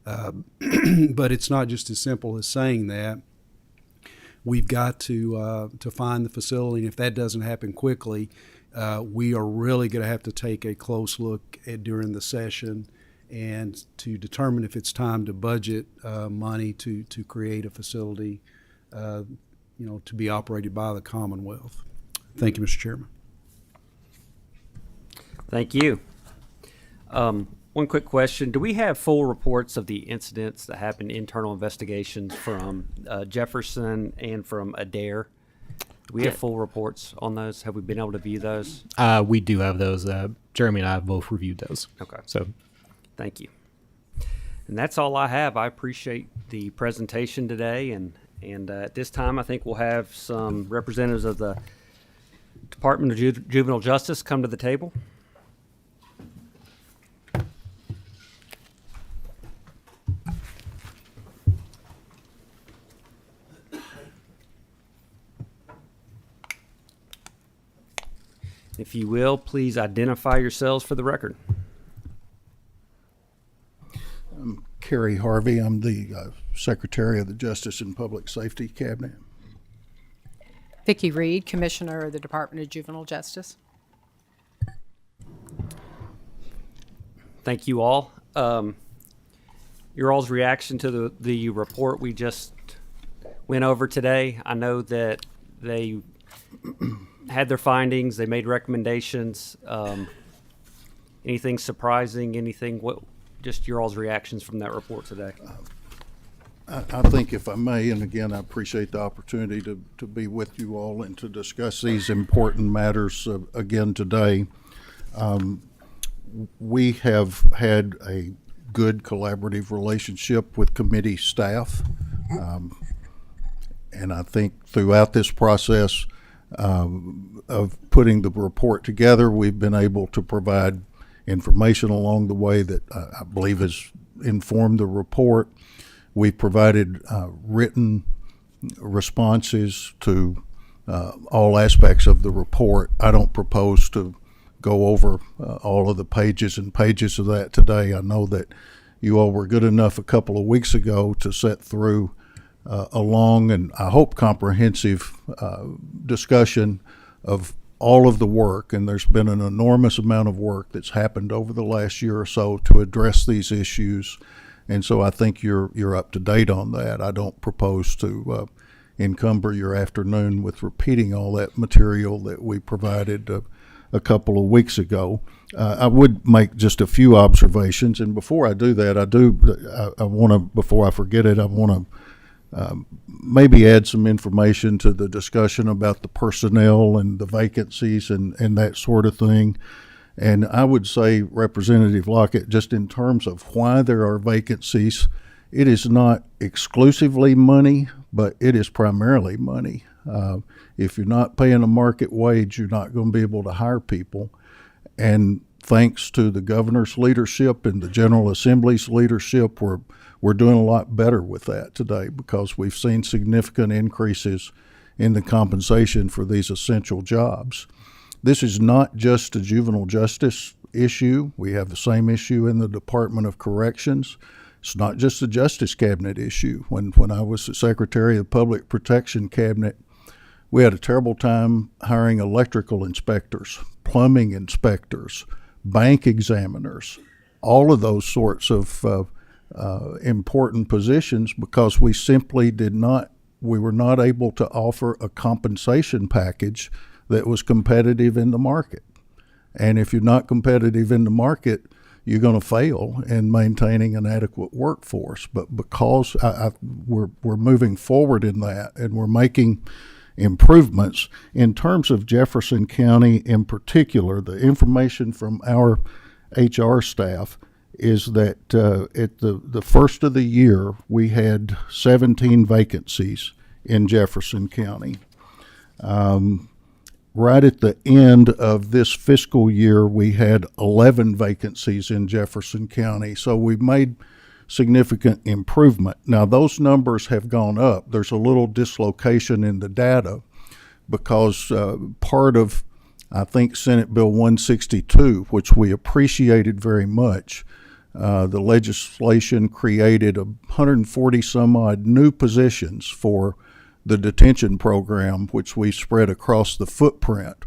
but it's not just as simple as saying that. We've got to find the facility, and if that doesn't happen quickly, we are really going to have to take a close look during the session and to determine if it's time to budget money to create a facility, to be operated by the Commonwealth. Thank you, Mr. Chairman. Thank you. One quick question. Do we have full reports of the incidents that happened, internal investigations from Jefferson and from Adair? Do we have full reports on those? Have we been able to view those? We do have those. Jeremy and I have both reviewed those. Okay. So, thank you. And that's all I have. I appreciate the presentation today. And at this time, I think we'll have some representatives of the Department of Juvenile Justice come to the table. If you will, please identify yourselves for the record. Kerry Harvey. I'm the Secretary of the Justice and Public Safety Cabinet. Vicki Reed, Commissioner of the Department of Juvenile Justice. Thank you all. Your all's reaction to the report we just went over today. I know that they had their findings, they made recommendations. Anything surprising, just your all's reactions from that report today? I think, if I may, and again, I appreciate the opportunity to be with you all and to discuss these important matters again today. We have had a good collaborative relationship with committee staff. And I think throughout this process of putting the report together, we've been able to provide information along the way that I believe has informed the report. We've provided written responses to all aspects of the report. I don't propose to go over all of the pages and pages of that today. I know that you all were good enough a couple of weeks ago to sit through a long and I hope comprehensive discussion of all of the work, and there's been an enormous amount of work that's happened over the last year or so to address these issues, and so I think you're up to date on that. I don't propose to encumber your afternoon with repeating all that material that we provided a couple of weeks ago. I would make just a few observations, and before I do that, I want to, before I forget it, I want to maybe add some information to the discussion about the personnel and the vacancies and that sort of thing. And I would say, Representative Lockett, just in terms of why there are vacancies, it is not exclusively money, but it is primarily money. If you're not paying a market wage, you're not going to be able to hire people. And thanks to the governor's leadership and the General Assembly's leadership, we're doing a lot better with that today because we've seen significant increases in the compensation for these essential jobs. This is not just a juvenile justice issue. We have the same issue in the Department of Corrections. It's not just a Justice Cabinet issue. When I was the Secretary of Public Protection Cabinet, we had a terrible time hiring electrical inspectors, plumbing inspectors, bank examiners, all of those sorts of important positions because we were not able to offer a compensation package that was competitive in the market. And if you're not competitive in the market, you're going to fail in maintaining an adequate workforce. But because we're moving forward in that and we're making improvements in terms of Jefferson County in particular, the information from our HR staff is that at the first of the year, we had 17 vacancies in Jefferson County. Right at the end of this fiscal year, we had 11 vacancies in Jefferson County. So we've made significant improvement. Now, those numbers have gone up. There's a little dislocation in the data because part of, I think, Senate Bill 162, which we appreciated very much, the legislation created 140 some odd new positions for the detention program, which we spread across the footprint.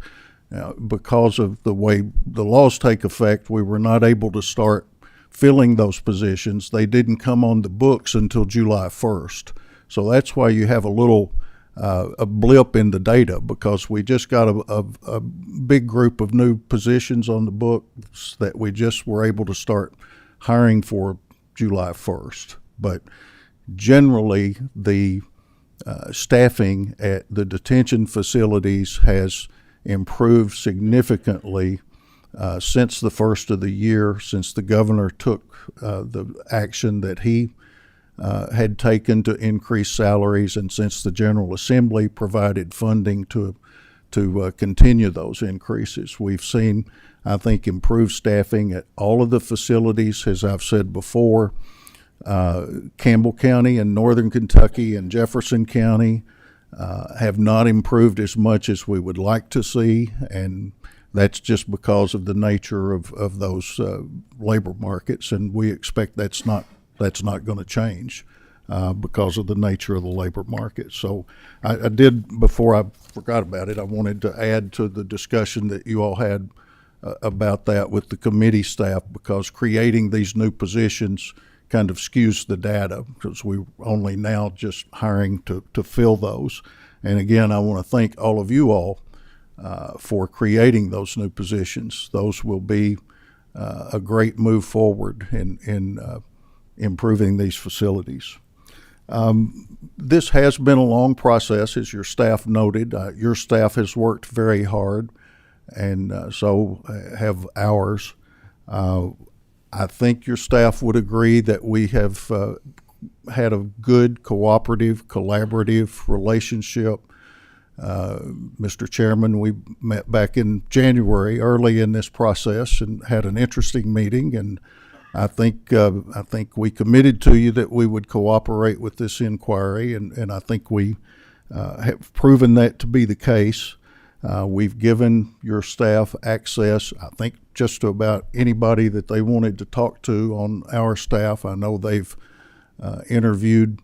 Because of the way the laws take effect, we were not able to start filling those positions. They didn't come on the books until July 1st. So that's why you have a little a blip in the data, because we just got a big group of new positions on the books that we just were able to start hiring for July 1st. But generally, the staffing at the detention facilities has improved significantly since the first of the year, since the governor took the action that he had taken to increase salaries, and since the General Assembly provided funding to continue those increases. We've seen, I think, improved staffing at all of the facilities, as I've said before. Campbell County and Northern Kentucky and Jefferson County have not improved as much as we would like to see, and That's just because of the nature of those labor markets, and we expect that's not going to change because of the nature of the labor market. So I did, before I forgot about it, I wanted to add to the discussion that you all had about that with the committee staff, because creating these new positions kind of skews the data, because we're only now just hiring to fill those. And again, I want to thank all of you all for creating those new positions. Those will be a great move forward in improving these facilities. This has been a long process, as your staff noted. Your staff has worked very hard, and so have ours. I think your staff would agree that we have had a good cooperative, collaborative relationship. Mr. Chairman, we met back in January, early in this process, and had an interesting meeting. And I think we committed to you that we would cooperate with this inquiry, and I think we have proven that to be the case. We've given your staff access, I think, just to about anybody that they wanted to talk to on our staff. I know they've interviewed,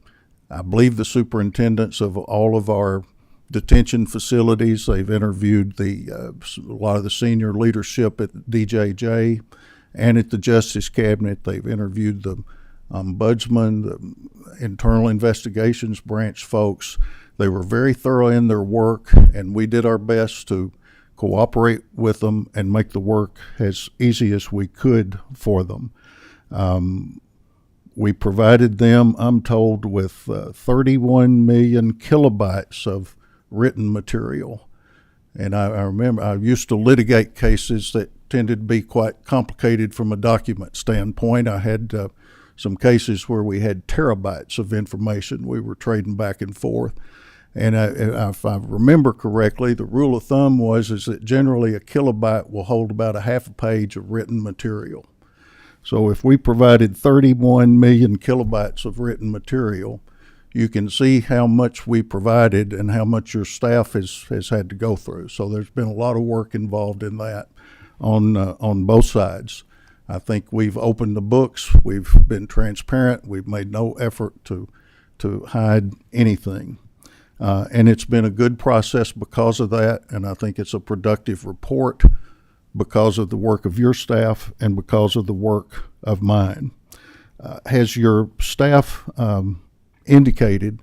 I believe, the superintendents of all of our detention facilities. They've interviewed a lot of the senior leadership at DJJ and at the Justice Cabinet. They've interviewed the ombudsman, the internal investigations branch folks. They were very thorough in their work, and we did our best to cooperate with them and make the work as easy as we could for them. We provided them, I'm told, with 31 million kilobytes of written material. And I remember I used to litigate cases that tended to be quite complicated from a document standpoint. I had some cases where we had terabytes of information we were trading back and forth. And if I remember correctly, the rule of thumb is that generally a kilobyte will hold about a half a page of written material. So if we provided 31 million kilobytes of written material, you can see how much we provided and how much your staff has had to go through. So there's been a lot of work involved in that on both sides. I think we've opened the books. We've been transparent. We've made no effort to hide anything. And it's been a good process because of that, and I think it's a productive report because of the work of your staff and because of the work of mine. Has your staff indicated,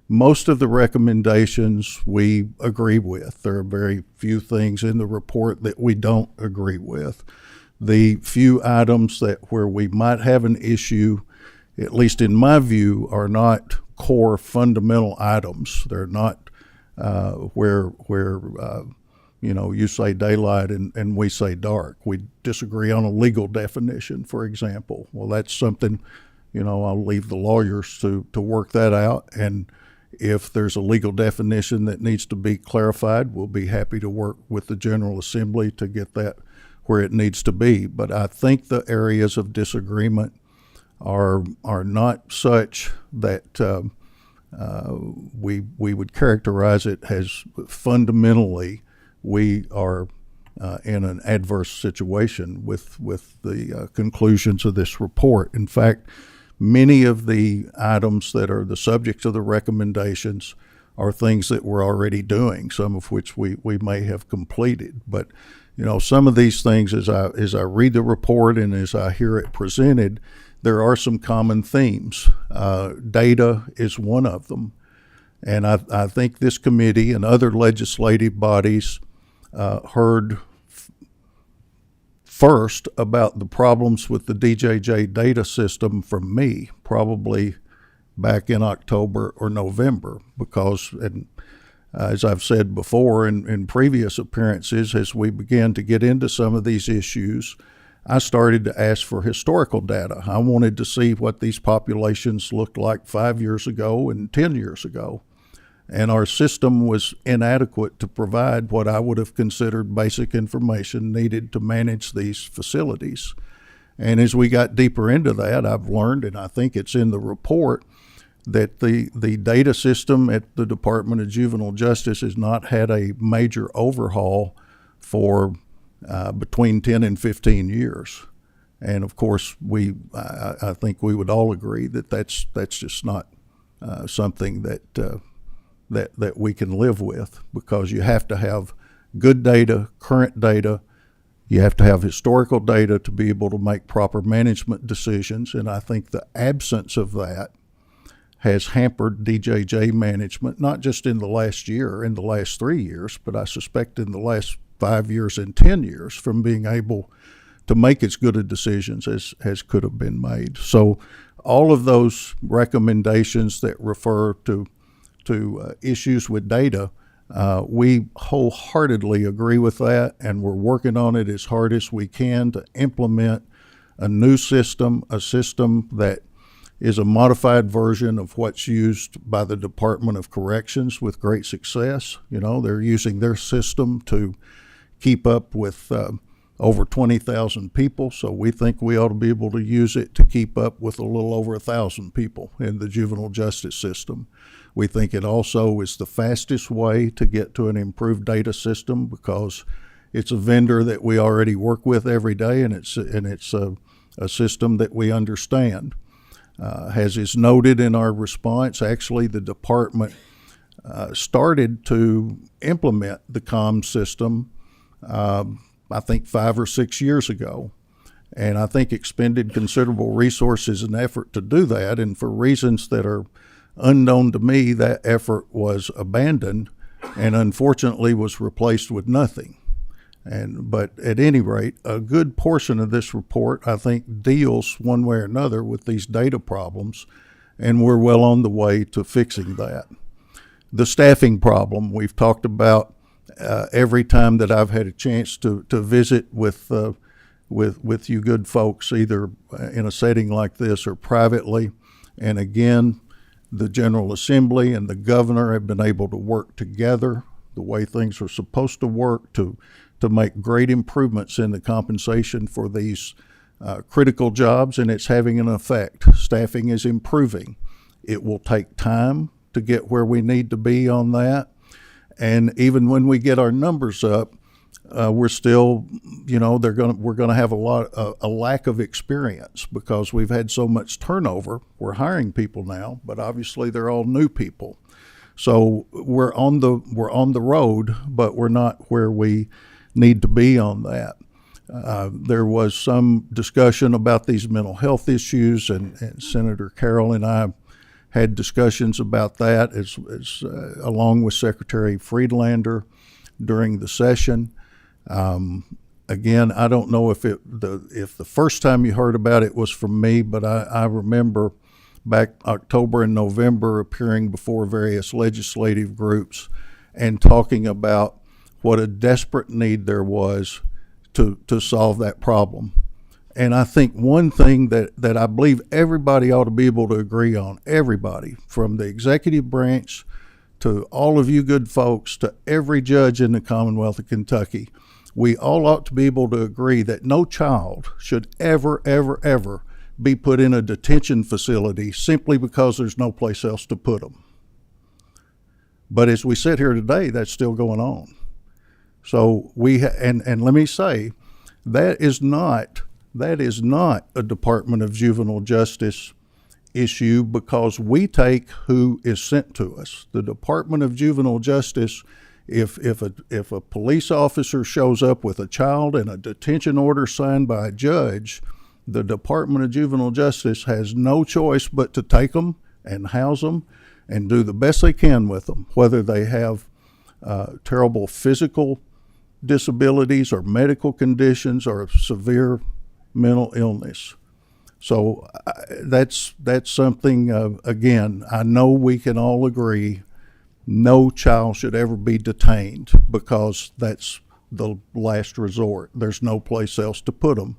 most of the recommendations we agree with. There are very few things in the report that we don't agree with. The few items where we might have an issue, at least in my view, are not core fundamental items. They're not where you say daylight and we say dark. We disagree on a legal definition, for example. Well, that's something, I'll leave the lawyers to work that out. And if there's a legal definition that needs to be clarified, we'll be happy to work with the General Assembly to get that where it needs to be. But I think the areas of disagreement are not such that we would characterize it as fundamentally we are in an adverse situation with the conclusions of this report. In fact, many of the items that are the subject of the recommendations are things that we're already doing, some of which we may have completed. But some of these things, as I read the report and as I hear it presented, there are some common themes. Data is one of them. And I think this committee and other legislative bodies heard first about the problems with the DJJ data system from me, probably back in October or November, because, and as I've said before in previous appearances, as we began to get into some of these issues, I started to ask for historical data. I wanted to see what these populations looked like 5 years ago and 10 years ago. And our system was inadequate to provide what I would have considered basic information needed to manage these facilities. And as we got deeper into that, I've learned, and I think it's in the report, that the data system at the Department of Juvenile Justice has not had a major overhaul for between 10 and 15 years. And of course, I think we would all agree that that's just not something that we can live with, because you have to have good data, current data. You have to have historical data to be able to make proper management decisions. And I think the absence of that has hampered DJJ management, not just in the last year, in the last 3 years, but I suspect in the last 5 years and 10 years, from being able to make as good a decisions as could have been made. So all of those recommendations that refer to issues with data, we wholeheartedly agree with that, and we're working on it as hard as we can to implement a new system, a system that is a modified version of what's used by the Department of Corrections with great success. You know, they're using their system to keep up with over 20,000 people, so we think we ought to be able to use it to keep up with a little over 1,000 people in the juvenile justice system. We think it also is the fastest way to get to an improved data system, because it's a vendor that we already work with every day, and it's a system that we understand. As is noted in our response, actually the department started to implement the COM system I think 5 or 6 years ago, and I think expended considerable resources and effort to do that, and for reasons that are unknown to me, that effort was abandoned and unfortunately was replaced with nothing. But at any rate, a good portion of this report, I think, deals one way or another with these data problems, and we're well on the way to fixing that. The staffing problem we've talked about every time that I've had a chance to visit with you good folks, either in a setting like this or privately. And again, the General Assembly and the governor have been able to work together the way things are supposed to work to make great improvements in the compensation for these critical jobs, and it's having an effect. Staffing is improving. It will take time to get where we need to be on that. And even when we get our numbers up, we're still, we're going to have a lack of experience because we've had so much turnover. We're hiring people now, but obviously they're all new people. So we're on the road, but we're not where we need to be on that. There was some discussion about these mental health issues, and Senator Carroll and I had discussions about that as along with Secretary Friedlander during the session. Again, I don't know if the first time you heard about it was from me, but I remember back October and November appearing before various legislative groups and talking about what a desperate need there was to solve that problem. And I think one thing that I believe everybody ought to be able to agree on, everybody, from the executive branch to all of you good folks to every judge in the Commonwealth of Kentucky, we all ought to be able to agree that no child should ever, ever, ever be put in a detention facility simply because there's no place else to put them. But as we sit here today, that's still going on. So and let me say, that is not a Department of Juvenile Justice issue, because we take who is sent to us. The Department of Juvenile Justice, if a police officer shows up with a child and a detention order signed by a judge, the Department of Juvenile Justice has no choice but to take them and house them and do the best they can with them, whether they have terrible physical disabilities or medical conditions or severe mental illness. So that's something, again, I know we can all agree no child should ever be detained, because that's the last resort. There's no place else to put them.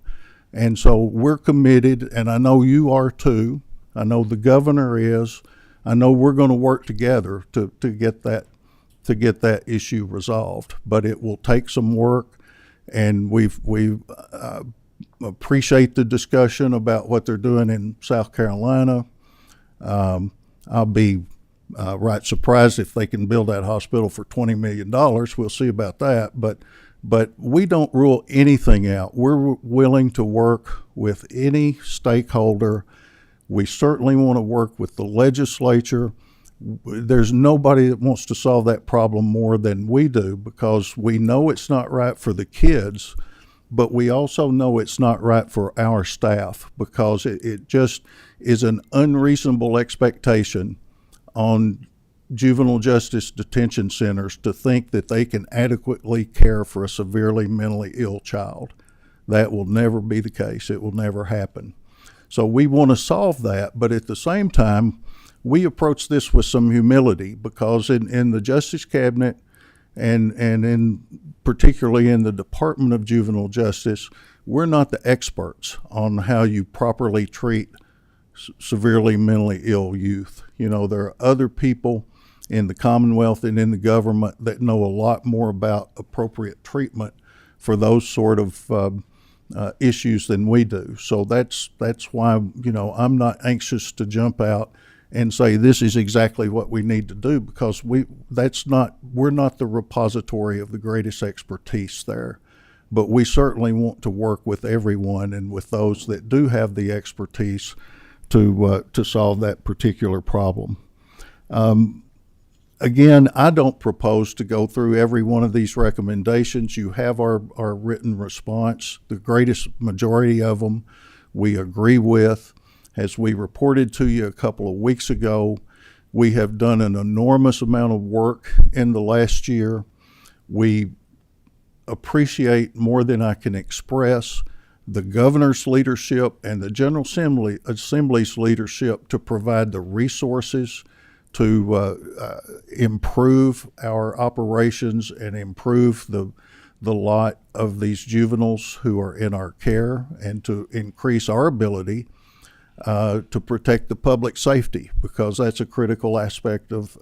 And so we're committed, and I know you are too. I know the governor is. I know we're going to work together to get that issue resolved. But it will take some work, and we appreciate the discussion about what they're doing in South Carolina. I'll be right surprised if they can build that hospital for $20 million. We'll see about that. But But we don't rule anything out. We're willing to work with any stakeholder. We certainly want to work with the legislature. There's nobody that wants to solve that problem more than we do, because we know it's not right for the kids, but we also know it's not right for our staff, because it just is an unreasonable expectation on juvenile justice detention centers to think that they can adequately care for a severely mentally ill child. That will never be the case. It will never happen. So we want to solve that, but at the same time, we approach this with some humility, because in the Justice Cabinet and in particularly in the Department of Juvenile Justice, we're not the experts on how you properly treat severely mentally ill youth. You know, there are other people in the Commonwealth and in the government that know a lot more about appropriate treatment for those sort of issues than we do. So that's why, you know, I'm not anxious to jump out and say this is exactly what we need to do, because we're not the repository of the greatest expertise there. But we certainly want to work with everyone and with those that do have the expertise to solve that particular problem. Again, I don't propose to go through every one of these recommendations. You have our written response. The greatest majority of them we agree with. As we reported to you a couple of weeks ago, we have done an enormous amount of work in the last year. We appreciate more than I can express the governor's leadership and the General Assembly's leadership to provide the resources to improve our operations and improve the lot of these juveniles who are in our care, and to increase our ability to protect the public safety, because that's a critical aspect of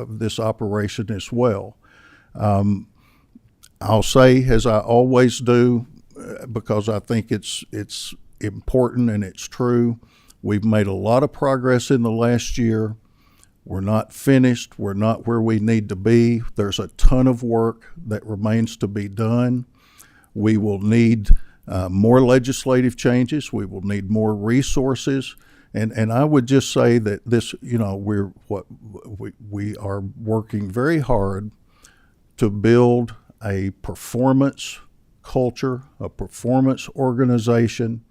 this operation as well. I'll say, as I always do, because I think it's important and it's true, we've made a lot of progress in the last year. We're not finished. We're not where we need to be. There's a ton of work that remains to be done. We will need more legislative changes. We will need more resources. And I would just say that this, you know, we are working very hard to build a performance culture, a performance organization,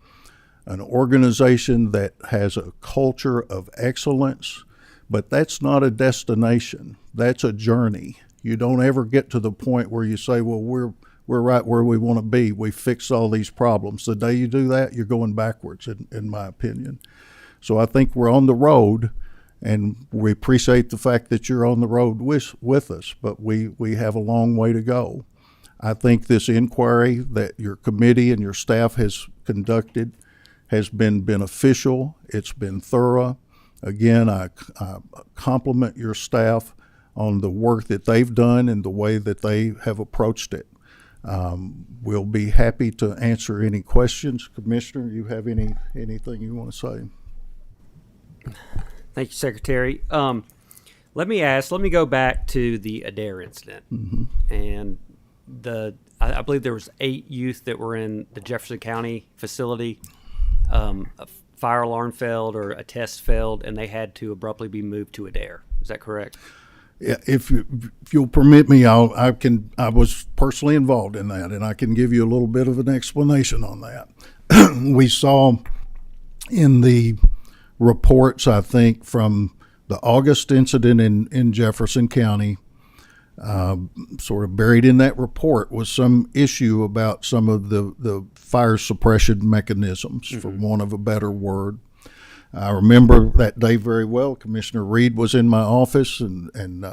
an organization that has a culture of excellence. But that's not a destination. That's a journey. You don't ever get to the point where you say, well, we're right where we want to be. We fixed all these problems. The day you do that, you're going backwards, in my opinion. So I think we're on the road, and we appreciate the fact that you're on the road with us, but we have a long way to go. I think this inquiry that your committee and your staff has conducted has been beneficial. It's been thorough. Again, I compliment your staff on the work that they've done and the way that they have approached it. We'll be happy to answer any questions. Commissioner, you have anything you want to say? Thank you, Secretary. Let me go back to the Adair incident. And I believe there was 8 youth that were in the Jefferson County facility. A fire alarm failed or a test failed, and they had to abruptly be moved to Adair. Is that correct? Yeah, if you'll permit me, I was personally involved in that, and I can give you a little bit of an explanation on that. We saw in the reports, I think, from the August incident in Jefferson County, sort of buried in that report was some issue about some of the fire suppression mechanisms, for want of a better word. I remember that day very well. Commissioner Reed was in my office, and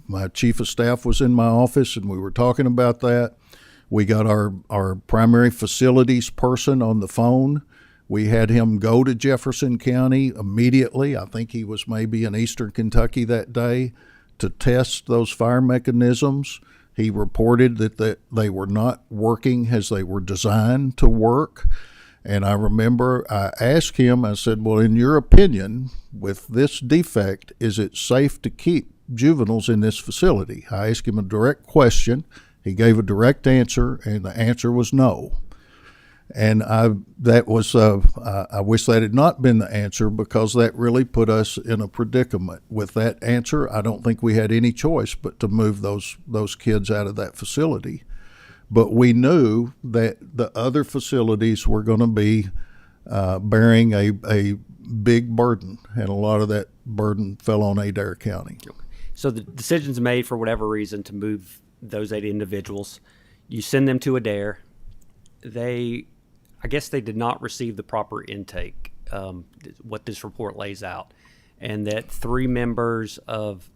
my chief of staff was in my office, and we were talking about that. We got our primary facilities person on the phone. We had him go to Jefferson County immediately. I think he was maybe in eastern Kentucky that day to test those fire mechanisms. He reported that they were not working as they were designed to work. And I remember I asked him, I said, well, in your opinion, with this defect, is it safe to keep juveniles in this facility? I asked him a direct question, He gave a direct answer, and the answer was no. And I wish that had not been the answer, because that really put us in a predicament. With that answer, I don't think we had any choice but to move those kids out of that facility. But we knew that the other facilities were going to be bearing a big burden, and a lot of that burden fell on Adair County. So the decision's made for whatever reason to move those 8 individuals. You send them to Adair. I guess they did not receive the proper intake, what this report lays out, and that 3 members of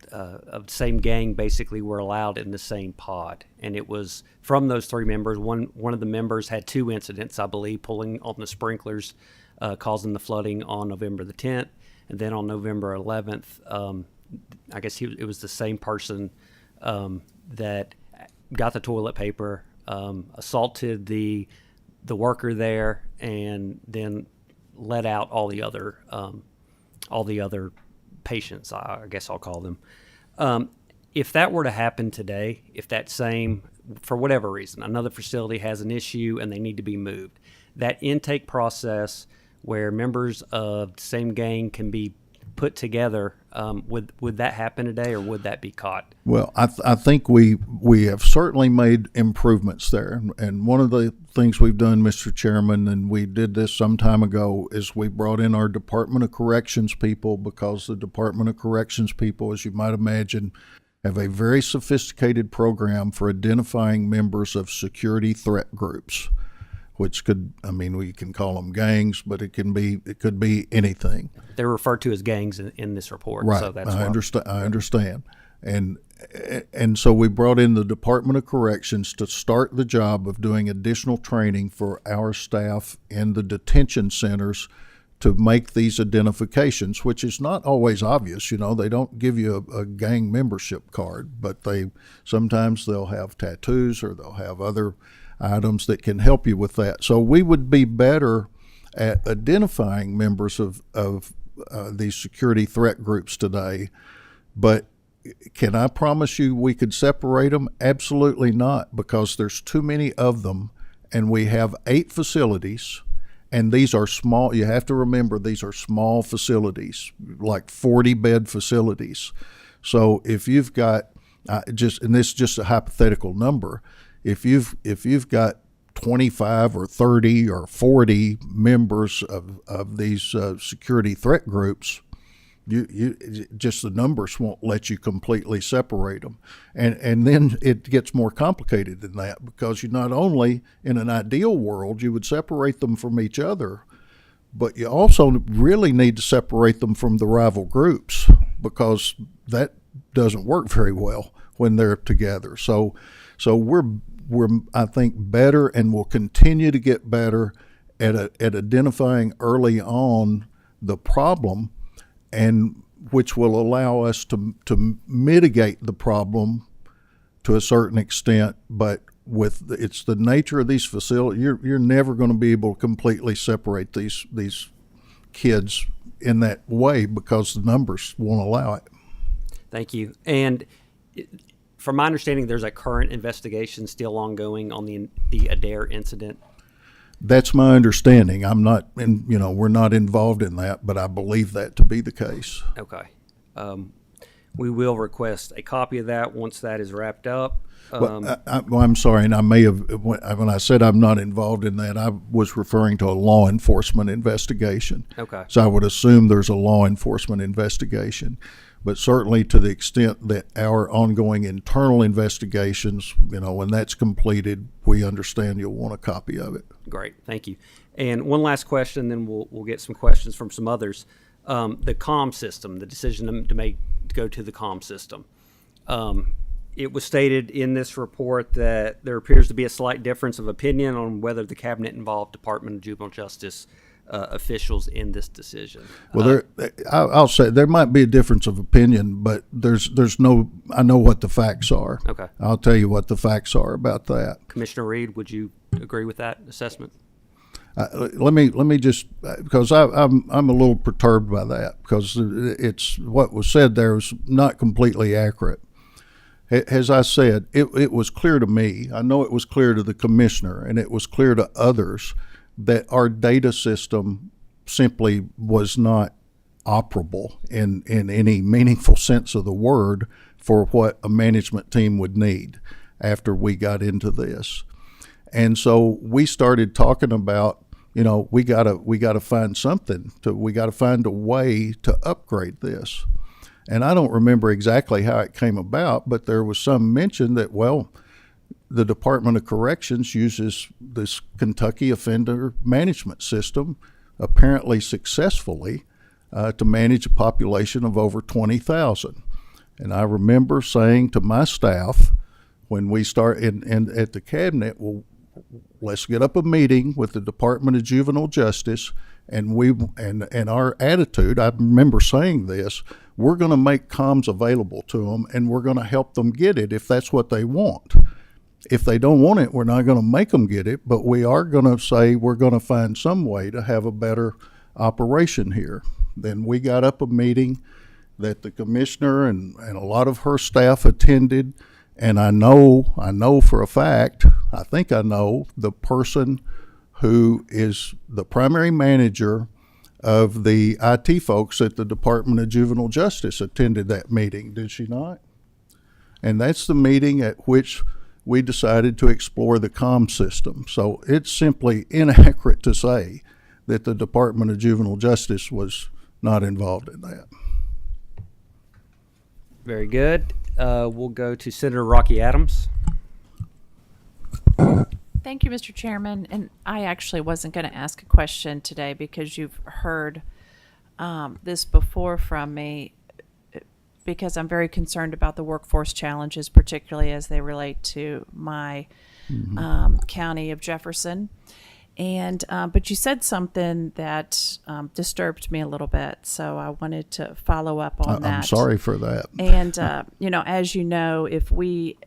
the same gang basically were allowed in the same pod. And it was from those 3 members, one of the members had 2 incidents, I believe, pulling on the sprinklers, causing the flooding on November the 10th, and then on November 11th, I guess it was the same person that got the toilet paper, assaulted the worker there, and then let out all the other patients, I guess I'll call them. If that were to happen today, if that same, for whatever reason, another facility has an issue and they need to be moved, that intake process where members of the same gang can be put together, would that happen today, or would that be caught? Well, I think we have certainly made improvements there. And one of the things we've done, Mr. Chairman, and we did this some time ago, is we brought in our Department of Corrections people, because the Department of Corrections people, as you might imagine, have a very sophisticated program for identifying members of security threat groups, which we can call them gangs, but it could be anything. They're referred to as gangs in this report. Right. So that's I understand. And so we brought in the Department of Corrections to start the job of doing additional training for our staff in the detention centers to make these identifications, which is not always obvious. They don't give you a gang membership card, but sometimes they'll have tattoos, or they'll have other items that can help you with that. So we would be better at identifying members of these security threat groups today. But can I promise you we could separate them? Absolutely not, because there's too many of them, and we have 8 facilities, and these are small. You have to remember, these are small facilities, like 40-bed facilities. So if you've got and this is just a hypothetical number, if you've got 25 or 30 or 40 members of these security threat groups, you just the numbers won't let you completely separate them. And then it gets more complicated than that, because you not only, in an ideal world, you would separate them from each other, but you also really need to separate them from the rival groups, because that doesn't work very well when they're together. So we're I think better, and will continue to get better at identifying early on the problem, and which will allow us to mitigate the problem to a certain extent. But it's the nature of these facilities, you're never going to be able to completely separate these kids in that way, because the numbers won't allow it. Thank you. And from my understanding, there's a current investigation still ongoing on the Adair incident. That's my understanding. We're not involved in that, but I believe that to be the case. Okay. We will request a copy of that once that is wrapped up. I'm sorry, and I may have, when I said I'm not involved in that, I was referring to a law enforcement investigation. Okay. So I would assume there's a law enforcement investigation. But certainly, to the extent that our ongoing internal investigations, when that's completed, we understand you'll want a copy of it. Great, thank you. And one last question, then we'll get some questions from some others. The comm system, the decision to go to the comm system. It was stated in this report that there appears to be a slight difference of opinion on whether the cabinet involved Department of Juvenile Justice officials in this decision. Well, I'll say there might be a difference of opinion, but there's no. I know what the facts are. Okay. I'll tell you what the facts are about that. Commissioner Reed, would you agree with that assessment? Let me just, because I'm a little perturbed by that, because it's what was said there was not completely accurate. As I said, it was clear to me, I know it was clear to the commissioner, and it was clear to others that our data system simply was not operable in any meaningful sense of the word for what a management team would need after we got into this. And so we started talking about, we gotta find something we gotta find a way to upgrade this. And I don't remember exactly how it came about, but there was some mention that, well, the Department of Corrections uses this Kentucky Offender Management System, apparently successfully, to manage a population of over 20,000. And I remember saying to my staff when we start and at the cabinet, well, let's get up a meeting with the Department of Juvenile Justice, and our attitude, I remember saying this, we're going to make comms available to them, and we're going to help them get it if that's what they want. If they don't want it, we're not going to make them get it, but we are going to say we're going to find some way to have a better operation here. Then we got up a meeting that the commissioner and a lot of her staff attended, and I know for a fact, I think I know the person who is the primary manager of the IT folks at the Department of Juvenile Justice attended that meeting, did she not? And that's the meeting at which we decided to explore the comm system. So it's simply inaccurate to say that the Department of Juvenile Justice was not involved in that. Very good. We'll go to Senator Rocky Adams. Thank you, Mr. Chairman. And I actually wasn't going to ask a question today because you've heard this before from me, because I'm very concerned about the workforce challenges, particularly as they relate to my county of Jefferson. And but you said something that disturbed me a little bit, so I wanted to follow up on that. I'm sorry for that. And as you know, if we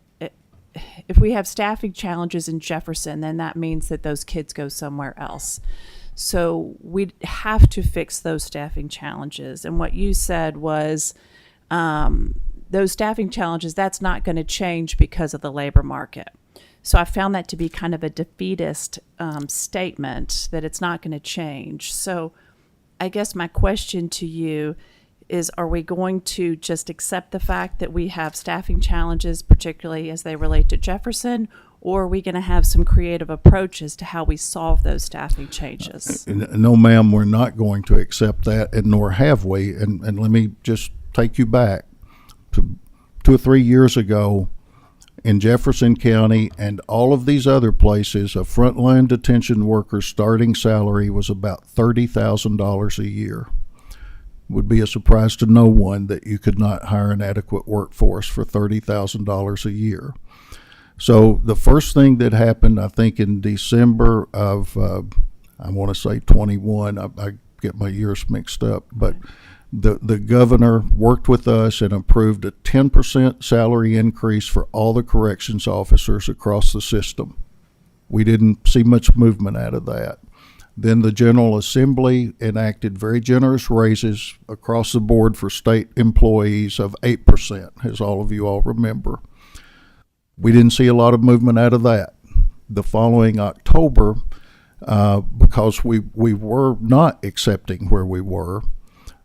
have staffing challenges in Jefferson, then that means that those kids go somewhere else. So we have to fix those staffing challenges. And what you said was those staffing challenges, that's not going to change because of the labor market. So I found that to be kind of a defeatist statement, that it's not going to change. So I guess my question to you is, are we going to just accept the fact that we have staffing challenges, particularly as they relate to Jefferson, or are we going to have some creative approaches to how we solve those staffing changes? No, ma'am, we're not going to accept that, and nor have we. And let me just take you back to 2 or 3 years ago. In Jefferson County and all of these other places, a frontline detention worker's starting salary was about $30,000 a year. Would be a surprise to no one that you could not hire an adequate workforce for $30,000 a year. So the first thing that happened, I think in December of, I want to say 21, I get my years mixed up, but the governor worked with us and approved a 10% salary increase for all the corrections officers across the system. We didn't see much movement out of that. Then the General Assembly enacted very generous raises across the board for state employees of 8%, as all of you all remember. We didn't see a lot of movement out of that. The following October, because we were not accepting where we were,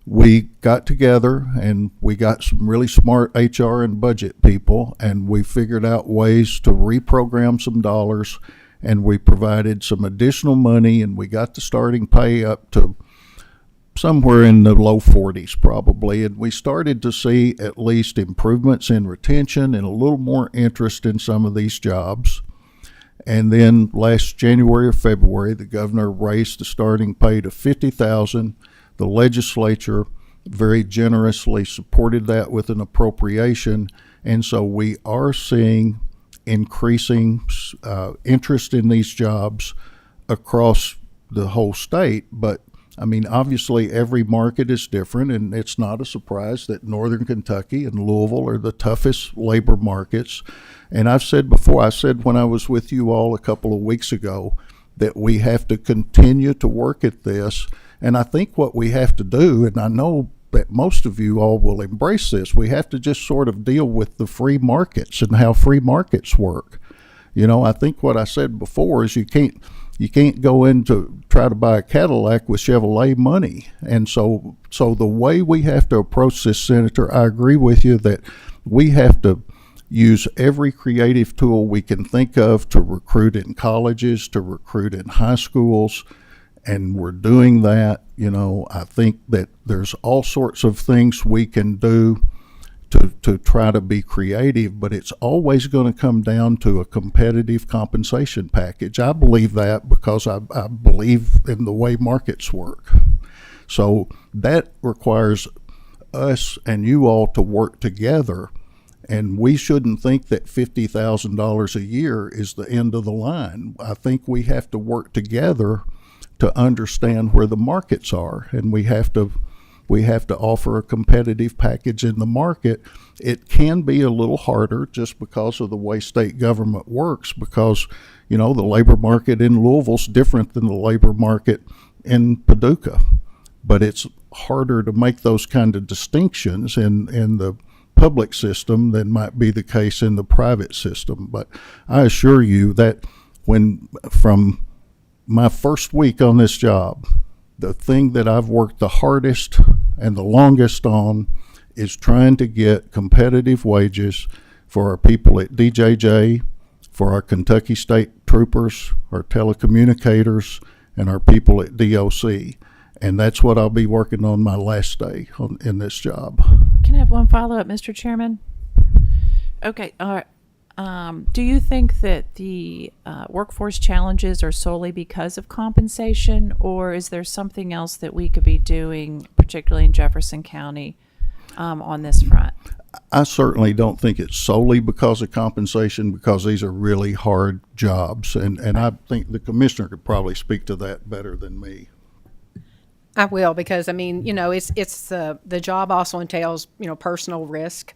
we got together and we got some really smart HR and budget people, and we figured out ways to reprogram some dollars, and we provided some additional money, and we got the starting pay up to somewhere in the low 40s probably, and we started to see at least improvements in retention and a little more interest in some of these jobs. And then last January or February, the governor raised the starting pay to $50,000. The legislature very generously supported that with an appropriation, and so we are seeing increasing interest in these jobs across the whole state. But I mean, obviously every market is different, and it's not a surprise that Northern Kentucky and Louisville are the toughest labor markets. And I've said before, I said when I was with you all a couple of weeks ago, that we have to continue to work at this. And I think what we have to do, and I know that most of you all will embrace this. We have to just sort of deal with the free markets and how free markets work. You know, I think what I said before is you can't go in to try to buy a Cadillac with Chevrolet money. And so the way we have to approach this, Senator, I agree with you that we have to use every creative tool we can think of to recruit in colleges, to recruit in high schools, and we're doing that. You know, I think that there's all sorts of things we can do to try to be creative, but it's always going to come down to a competitive compensation package. I believe that because I believe in the way markets work. So that requires us and you all to work together, and we shouldn't think that $50,000 a year is the end of the line. I think we have to work together to understand where the markets are, and we have to offer a competitive package in the market. It can be a little harder just because of the way state government works, because, you know, the labor market in Louisville's different than the labor market in Paducah. But it's harder to make those kind of distinctions in the public system than might be the case in the private system. But I assure you that from my first week on this job, the thing that I've worked the hardest and the longest on is trying to get competitive wages for our people at DJJ, for our Kentucky State Troopers, our telecommunicators, and our people at DOC. And that's what I'll be working on my last day in this job. Can I have one follow-up, Mr. Chairman? Okay. Do you think that the workforce challenges are solely because of compensation, or is there something else that we could be doing, particularly in Jefferson County, on this front? I certainly don't think it's solely because of compensation, because these are really hard jobs. And I think the commissioner could probably speak to that better than me. I will, because I mean, you know, it's the job also entails, you know, personal risk.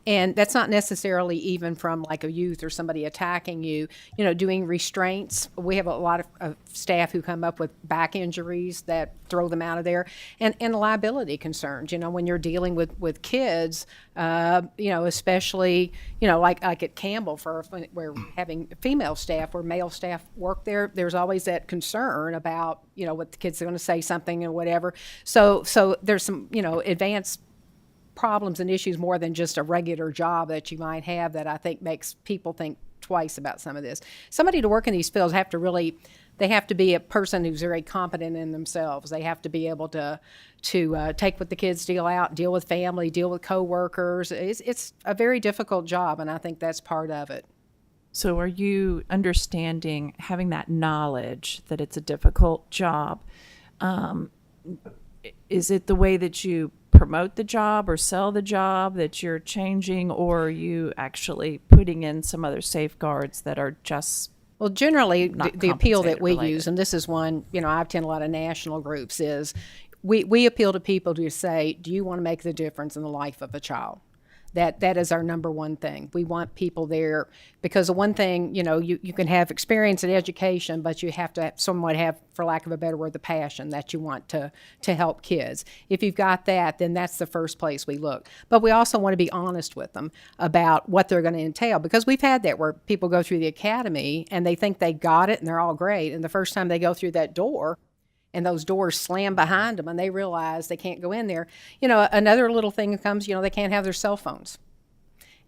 And that's not necessarily even from like a youth or somebody attacking you, you know, doing restraints. We have a lot of staff who come up with back injuries that throw them out of there, and liability concerns, you know, when you're dealing with kids, you know, especially, you know, like at Campbell, we're having female staff where male staff work there. There's always that concern about, you know, what the kids are going to say something or whatever. So there's some, you know, advanced problems and issues more than just a regular job that you might have that I think makes people think twice about some of this. Somebody to work in these fields they have to be a person who's very competent in themselves. They have to be able to take what the kids deal out, deal with family, deal with coworkers. It's a very difficult job, and I think that's part of it. So are you understanding, having that knowledge that it's a difficult job, is it the way that you promote the job or sell the job that you're changing, or are you actually putting in some other safeguards that are just Well, generally, the appeal that we related? use, and this is one, you know, I attend a lot of national groups, is we appeal to people to say, do you want to make the difference in the life of a child? That is our number one thing. We want people there, because the one thing, you know, you can have experience and education, but you have to somewhat have, for lack of a better word, the passion that you want to help kids. If you've got that, then that's the first place we look. But we also want to be honest with them about what they're going to entail, because we've had that where people go through the academy and they think they got it and they're all great. And the first time they go through that door, and those doors slam behind them and they realize they can't go in there. You know, another little thing comes, you know, they can't have their cell phones.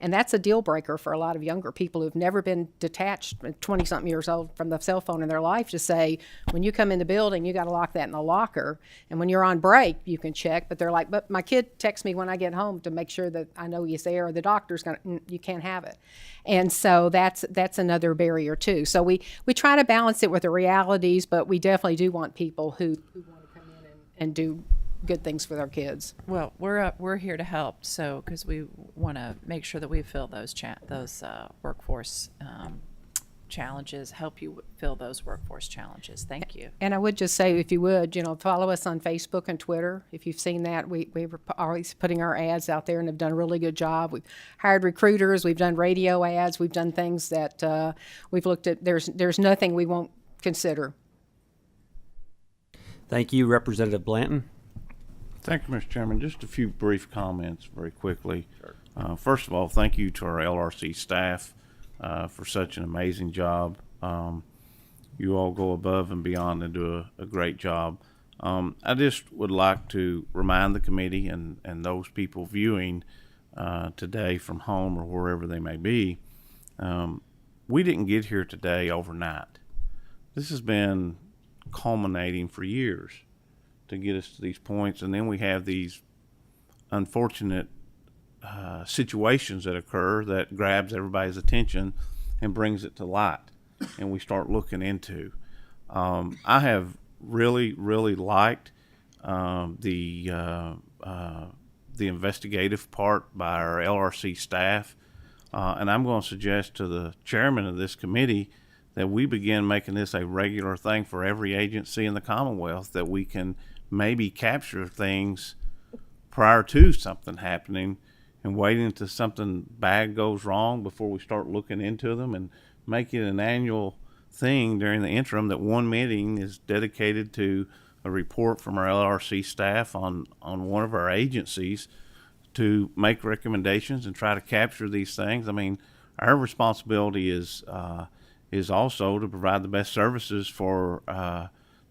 And that's a deal breaker for a lot of younger people who've never been detached, 20-something years old, from the cell phone in their life, to say, when you come in the building, you got to lock that in the locker. And when you're on break, you can check. But they're like, but my kid texts me when I get home to make sure that I know he's there, or the doctor's going to, you can't have it. And so that's another barrier too. So we try to balance it with the realities, but we definitely do want people who want to come in and do good things for their kids. Well, we're here to help, so because we want to make sure that we fill those workforce challenges, help you fill those workforce challenges. Thank you. And I would just say, if you would, you know, follow us on Facebook and Twitter. If you've seen that, we're always putting our ads out there and have done a really good job. We've hired recruiters, we've done radio ads, we've done things that we've looked at. There's nothing we won't consider. Thank you, Representative Blanton. Thank you, Mr. Chairman. Just a few brief comments very quickly. First of all, thank you to our LRC staff for such an amazing job. You all go above and beyond and do a great job. I just would like to remind the committee and those people viewing today from home or wherever they may be, we didn't get here today overnight. This has been culminating for years to get us to these points, and then we have these unfortunate situations that occur that grabs everybody's attention and brings it to light, and we start looking into. I have really liked the investigative part by our LRC staff, and I'm going to suggest to the chairman of this committee that we begin making this a regular thing for every agency in the Commonwealth, that we can maybe capture things prior to something happening and waiting until something bad goes wrong before we start looking into them, and make it an annual thing during the interim that one meeting is dedicated to a report from our LRC staff on one of our agencies to make recommendations and try to capture these things. I mean, our responsibility is also to provide the best services for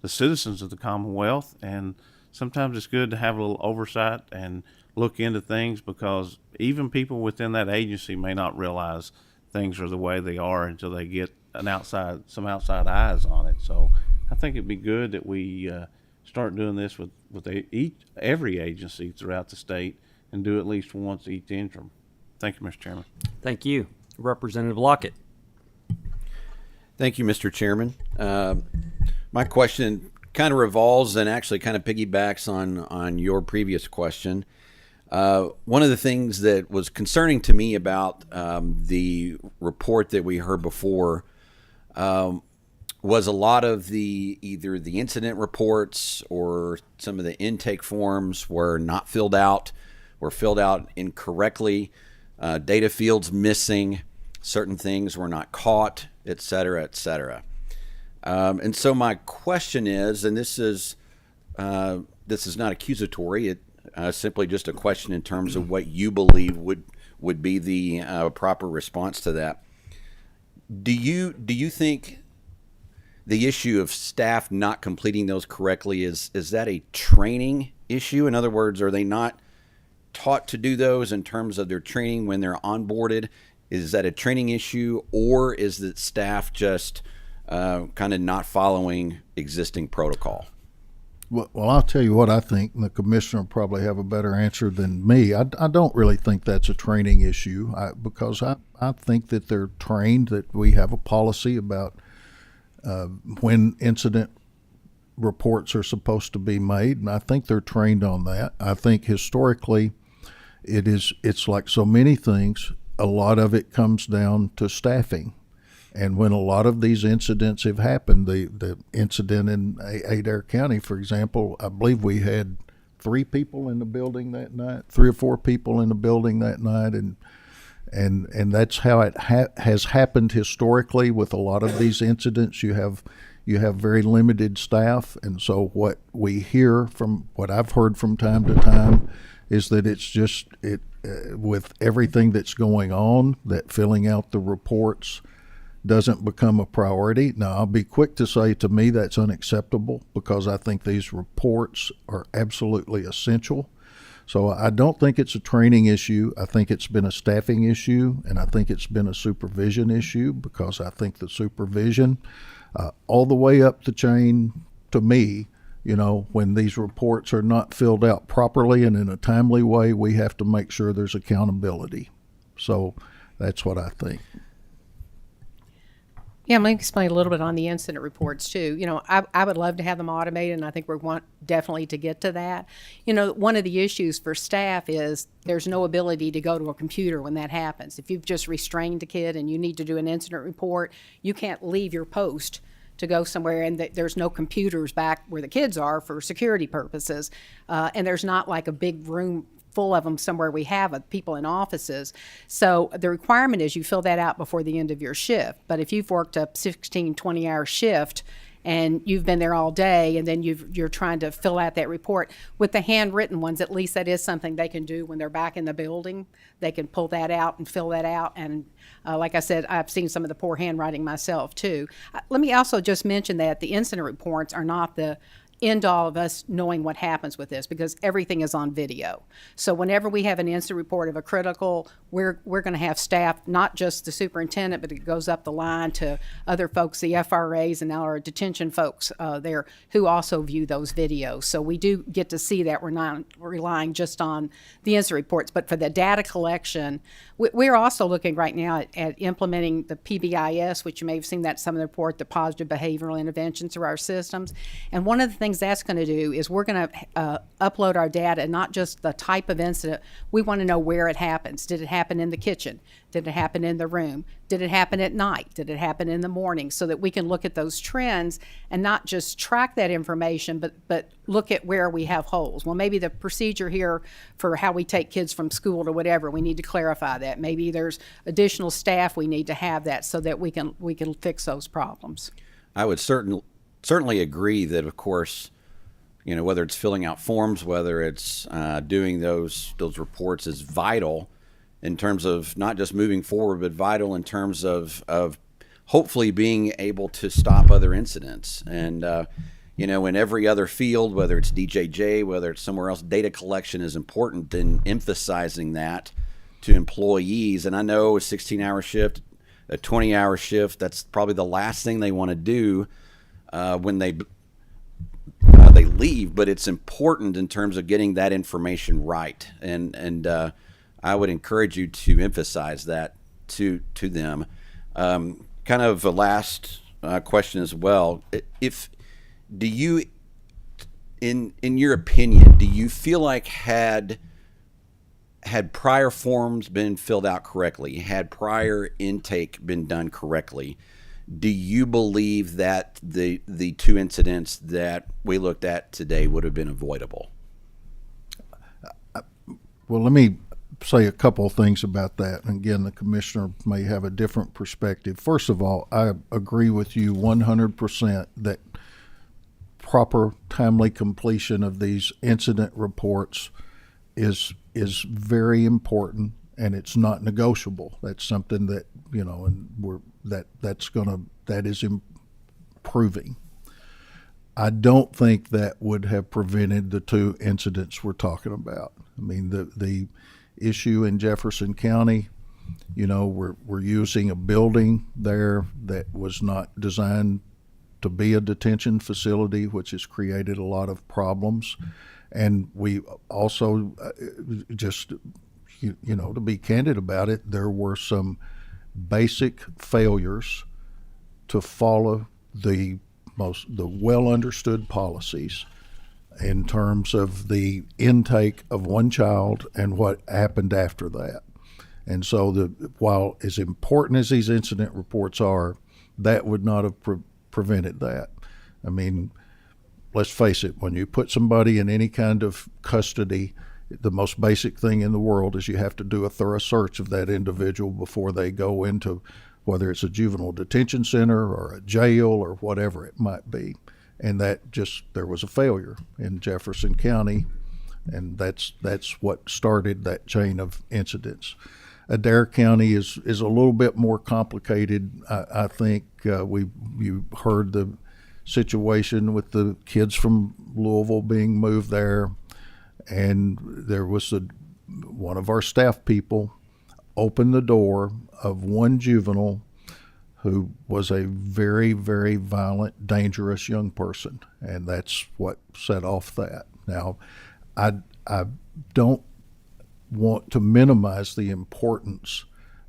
the citizens of the Commonwealth, and sometimes it's good to have a little oversight and look into things, because even people within that agency may not realize things are the way they are until they get some outside eyes on it. So I think it'd be good that we start doing this with every agency throughout the state, and do at least once each interim. Thank you, Mr. Chairman. Thank you. Representative Lockett. Thank you, Mr. Chairman. My question kind of revolves and actually kind of piggybacks on your previous question. One of the things that was concerning to me about the report that we heard before was a lot of either the incident reports or some of the intake forms were not filled out, were filled out incorrectly, data fields missing, certain things were not caught, et cetera, et cetera. And so my question is, and this is not accusatory, it simply just a question in terms of what you believe would be the proper response to that. Do you think the issue of staff not completing those correctly is that a training issue? In other words, are they not taught to do those in terms of their training when they're onboarded? Is that a training issue, or is that staff just kind of not following existing protocol? Well, I'll tell you what I think, and the commissioner will probably have a better answer than me. I don't really think that's a training issue, because I think that they're trained, that we have a policy about when incident reports are supposed to be made, and I think they're trained on that. I think historically it's like so many things, a lot of it comes down to staffing. And when a lot of these incidents have happened, the incident in Adair County, for example, I believe we had 3 people in the building that night, 3 or 4 people in the building that night, and that's how it has happened historically with a lot of these incidents. You have very limited staff, and so what we hear from what I've heard from time to time is that it's just with everything that's going on, that filling out the reports doesn't become a priority. Now, I'll be quick to say, to me, that's unacceptable, because I think these reports are absolutely essential. So I don't think it's a training issue. I think it's been a staffing issue, and I think it's been a supervision issue, because I think the supervision all the way up the chain, to me, when these reports are not filled out properly and in a timely way, we have to make sure there's accountability. So that's what I think. Yeah, let me explain a little bit on the incident reports too. I would love to have them automated, and I think we want definitely to get to that. One of the issues for staff is there's no ability to go to a computer when that happens. If you've just restrained a kid and you need to do an incident report, you can't leave your post to go somewhere, and there's no computers back where the kids are for security purposes, and there's not like a big room full of them somewhere we have of people in offices. So the requirement is you fill that out before the end of your shift. But if you've worked a 16, 20-hour shift and you've been there all day, and then you're trying to fill out that report. With the handwritten ones, at least that is something they can do when they're back in the building. They can pull that out and fill that out. And like I said, I've seen some of the poor handwriting myself too. Let me also just mention that the incident reports are not the end all of us knowing what happens with this, because everything is on video. So whenever we have an incident report of a critical, we're going to have staff, not just the superintendent, but it goes up the line to other folks, the FRAs and our detention folks there, who also view those videos. So we do get to see that. We're not relying just on the incident reports, but for the data collection, we're also looking right now at implementing the PBIS, which you may have seen that in some of the report, the positive behavioral interventions through our systems. And one of the things that's going to do is we're going to upload our data, not just the type of incident. We want to know where it happens. Did it happen in the kitchen? Did it happen in the room? Did it happen at night? Did it happen in the morning? So that we can look at those trends and not just track that information, but look at where we have holes. Well, maybe the procedure here for how we take kids from school to whatever, we need to clarify that. Maybe there's additional staff we need to have that so that we can fix those problems. I would certainly agree that, of course, you know, whether it's filling out forms, whether it's doing those reports is vital in terms of not just moving forward, but vital in terms of hopefully being able to stop other incidents. And, you know, in every other field, whether it's DJJ, whether it's somewhere else, data collection is important, and emphasizing that to employees. And I know a 16-hour shift, a 20-hour shift, that's probably the last thing they want to do when they leave, but it's important in terms of getting that information right. And I would encourage you to emphasize that to them. Kind of a last question as well. Do you, in your opinion, do you feel like had prior forms been filled out correctly, had prior intake been done correctly, do you believe that the two incidents that we looked at today would have been avoidable? Well, let me say a couple of things about that. And again, the commissioner may have a different perspective. First of all, I agree with you 100% that proper, timely completion of these incident reports is very important, and it's not negotiable. That's something that, you know, and that is improving. I don't think that would have prevented the two incidents we're talking about. I mean, the issue in Jefferson County, you know, we're using a building there that was not designed to be a detention facility, which has created a lot of problems. And we also just, you know, to be candid about it, there were some basic failures to follow the well understood policies in terms of the intake of one child and what happened after that. And so while as important as these incident reports are, that would not have prevented that. I mean, let's face it, when you put somebody in any kind of custody, the most basic thing in the world is you have to do a thorough search of that individual before they go into, whether it's a juvenile detention center or a jail or whatever it might be. And there was a failure in Jefferson County, and that's what started that chain of incidents. Adair County is a little bit more complicated. I think you heard the situation with the kids from Louisville being moved there, and there was one of our staff people opened the door of one juvenile who was a very, very violent, dangerous young person, and that's what set off that. Now, I don't want to minimize the importance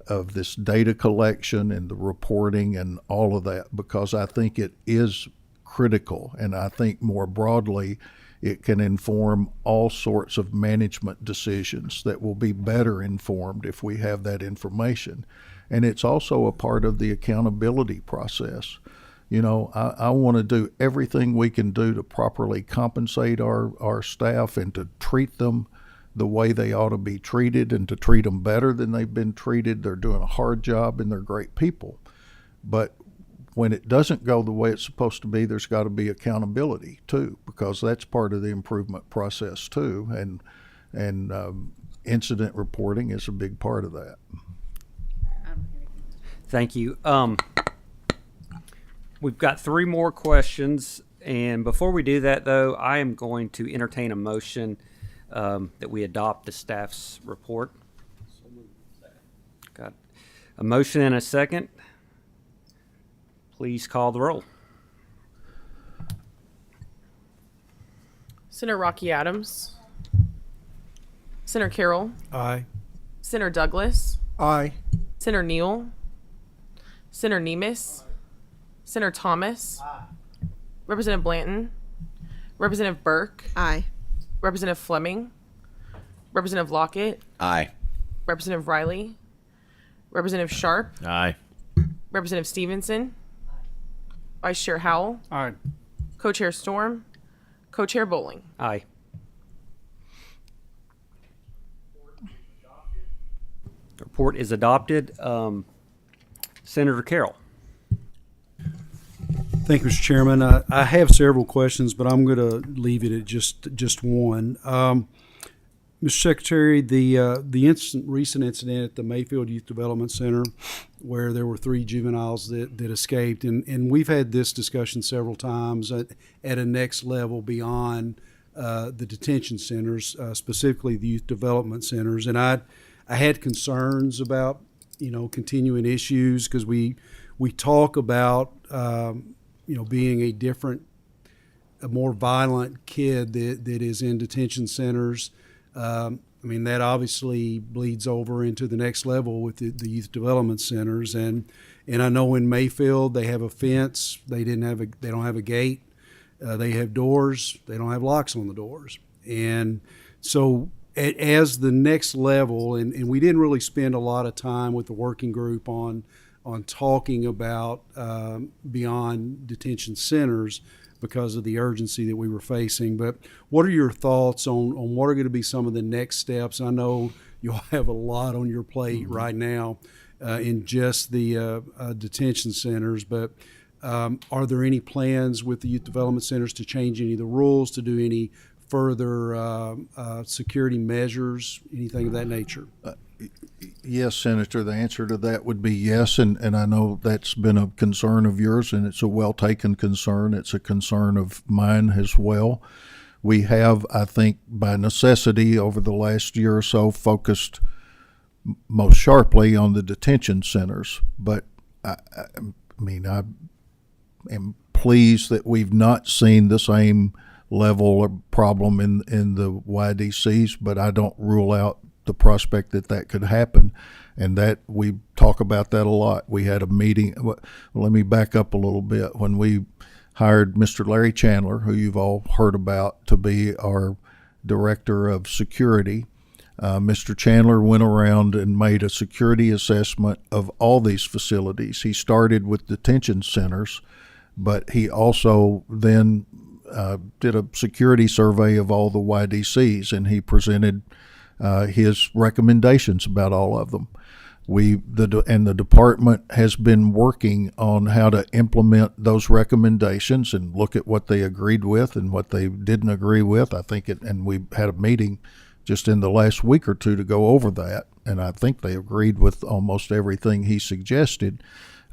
of this data collection and the reporting and all of that, because I think it is critical, and I think more broadly it can inform all sorts of management decisions that will be better informed if we have that information. And it's also a part of the accountability process. You know, I want to do everything we can do to properly compensate our staff and to treat them the way they ought to be treated and to treat them better than they've been treated. They're doing a hard job and they're great people. But when it doesn't go the way it's supposed to be, there's got to be accountability too, because that's part of the improvement process too, and incident reporting is a big part of that. Thank you. We've got 3 more questions, and before we do that, though, I am going to entertain a motion that we adopt the staff's report. Got a motion and a second. Please call the roll. Senator Rocky Adams. Senator Carroll. Aye. Senator Douglas. Aye. Senator Neal. Senator Nemes. Senator Thomas. Representative Blanton. Representative Burke. Aye. Representative Fleming. Representative Lockett. Aye. Representative Riley. Representative Sharp. Aye. Representative Stevenson. Vice Chair Howell. Aye. Co-Chair Storm. Co-Chair Bowling. Aye. The report is adopted. Senator Carroll. Thank you, Mr. Chairman. I have several questions, but I'm going to leave it at just one. Mr. Secretary, the recent incident at the Mayfield Youth Development Center, where there were 3 juveniles that escaped, and we've had this discussion several times at a next level beyond the detention centers, specifically the youth development centers, and I had concerns about continuing issues because we talk about being a more violent kid that is in detention centers. That obviously bleeds over into the next level with the youth development centers, and I know in Mayfield they have a fence. They don't have a gate. They have doors. They don't have locks on the doors, and so as the next level, and we didn't really spend a lot of time with the working group on talking about beyond detention centers because of the urgency that we were facing. But what are your thoughts on what are going to be some of the next steps? I know you'll have a lot on your plate right now in just the detention centers, but are there any plans with the youth development centers to change any of the rules, to do any further security measures, anything of that nature? Yes, Senator, the answer to that would be yes, and I know that's been a concern of yours, and it's a well-taken concern. It's a concern of mine as well. We have, I think, by necessity over the last year or so, focused most sharply on the detention centers, but I am pleased that we've not seen the same level of problem in the YDCs, but I don't rule out the prospect that could happen, and that we talk about that a lot. We had a meeting. Well, let me back up a little bit. When we hired Mr. Larry Chandler, who you've all heard about, to be our director of security, Mr. Chandler went around and made a security assessment of all these facilities. He started with detention centers, but he also then did a security survey of all the YDCs, and he presented his recommendations about all of them. The department has been working on how to implement those recommendations and look at what they agreed with and what they didn't agree with. And we had a meeting just in the last week or two to go over that, and I think they agreed with almost everything he suggested.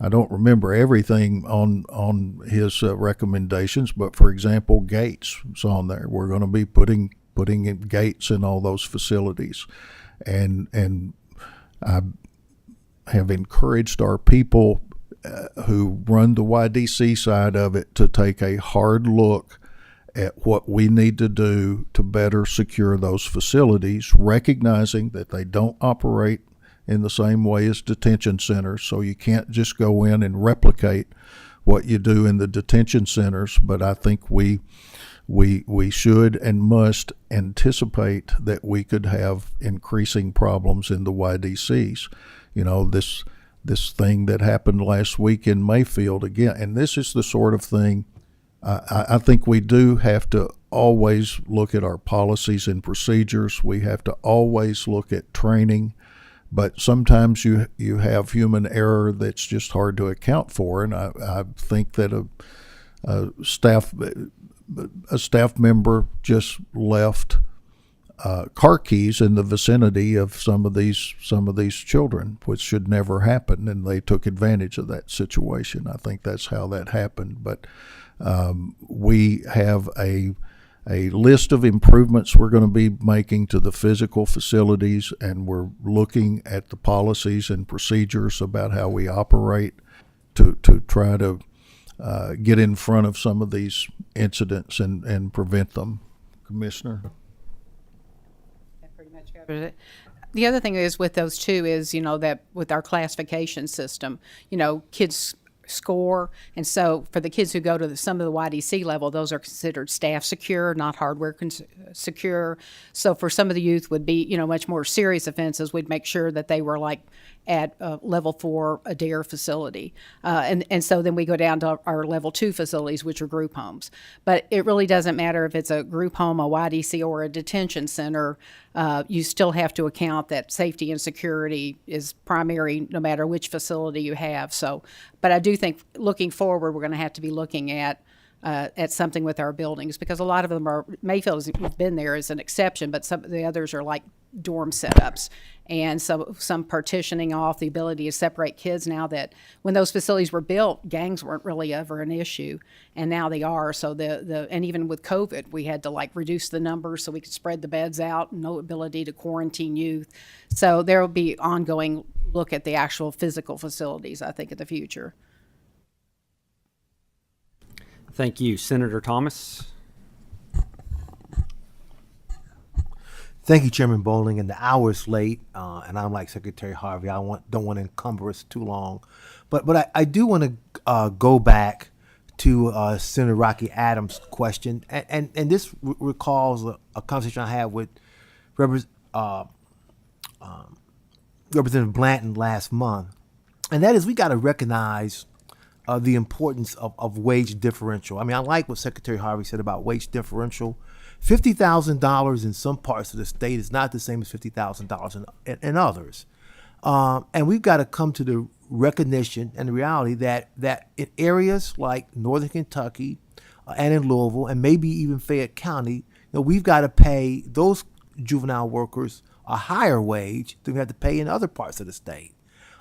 I don't remember everything on his recommendations, but for example, gates is on there. We're going to be putting in gates in all those facilities, and I have encouraged our people who run the YDC side of it to take a hard look at what we need to do to better secure those facilities, recognizing that they don't operate in the same way as detention centers, so you can't just go in and replicate what you do in the detention centers. But I think we should and must anticipate that we could have increasing problems in the YDCs. This thing that happened last week in Mayfield again, and this is the sort of thing I think we do have to always look at our policies and procedures. We have to always look at training, but sometimes you have human error that's just hard to account for, and I think that a staff member just left car keys in the vicinity of some of these children, which should never happen, and they took advantage of that situation. I think that's how that happened. But we have a list of improvements we're going to be making to the physical facilities, and we're looking at the policies and procedures about how we operate to try to get in front of some of these incidents and prevent them. Commissioner? That pretty much covers it. The other thing is with those two is, that with our classification system, kids score. And so for the kids who go to some of the YDC level, those are considered staff secure, not hardware secure. So for some of the youth would be, much more serious offenses, we'd make sure that they were like at level 4 Adair facility. And so then we go down to our level 2 facilities, which are group homes. But it really doesn't matter if it's a group home, a YDC, or a detention center. You still have to account that safety and security is primary no matter which facility you have. So, but I do think looking forward, we're going to have to be looking at something with our buildings, because a lot of them are, Mayfield has been there as an exception, but some of the others are like dorm setups. And so some partitioning off, the ability to separate kids now that when those facilities were built, gangs weren't really ever an issue, and now they are. So and even with COVID, we had to like reduce the numbers so we could spread the beds out, no ability to quarantine youth. So there will be ongoing look at the actual physical facilities, I think, in the future. Thank you. Senator Thomas? Thank you, Chairman Bowling. And the hour is late, and I'm like Secretary Harvey. I don't want to encumber us too long, but I do want to go back to Senator Rocky Adams' question, and this recalls a conversation I had with Representative Blanton last month, and that is we got to recognize the importance of wage differential. I mean, I like what Secretary Harvey said about wage differential. $50,000 in some parts of the state is not the same as $50,000 in others. And we've got to come to the recognition and the reality that in areas like Northern Kentucky and in Louisville and maybe even Fayette County, we've got to pay those juvenile workers a higher wage than we have to pay in other parts of the state.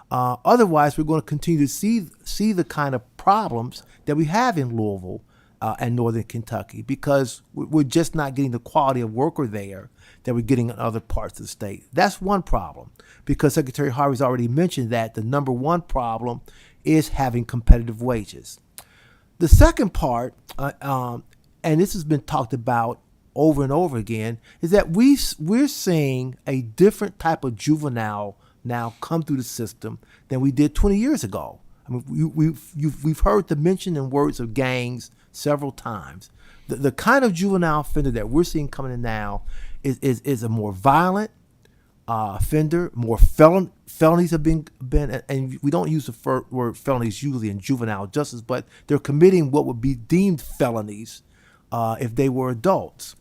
Otherwise, we're going to continue to see the kind of problems that we have in Louisville and Northern Kentucky, because we're just not getting the quality of worker there that we're getting in other parts of the state. That's one problem, because Secretary Harvey's already mentioned that the number one problem is having competitive wages. The second part, and this has been talked about over and over again, is that we're seeing a different type of juvenile now come through the system than we did 20 years ago. I mean, we've heard the mention in words of gangs several times. The kind of juvenile offender that we're seeing coming in now is a more violent offender. More felonies have been, and we don't use the word felonies usually in juvenile justice, but they're committing what would be deemed felonies if they were adults.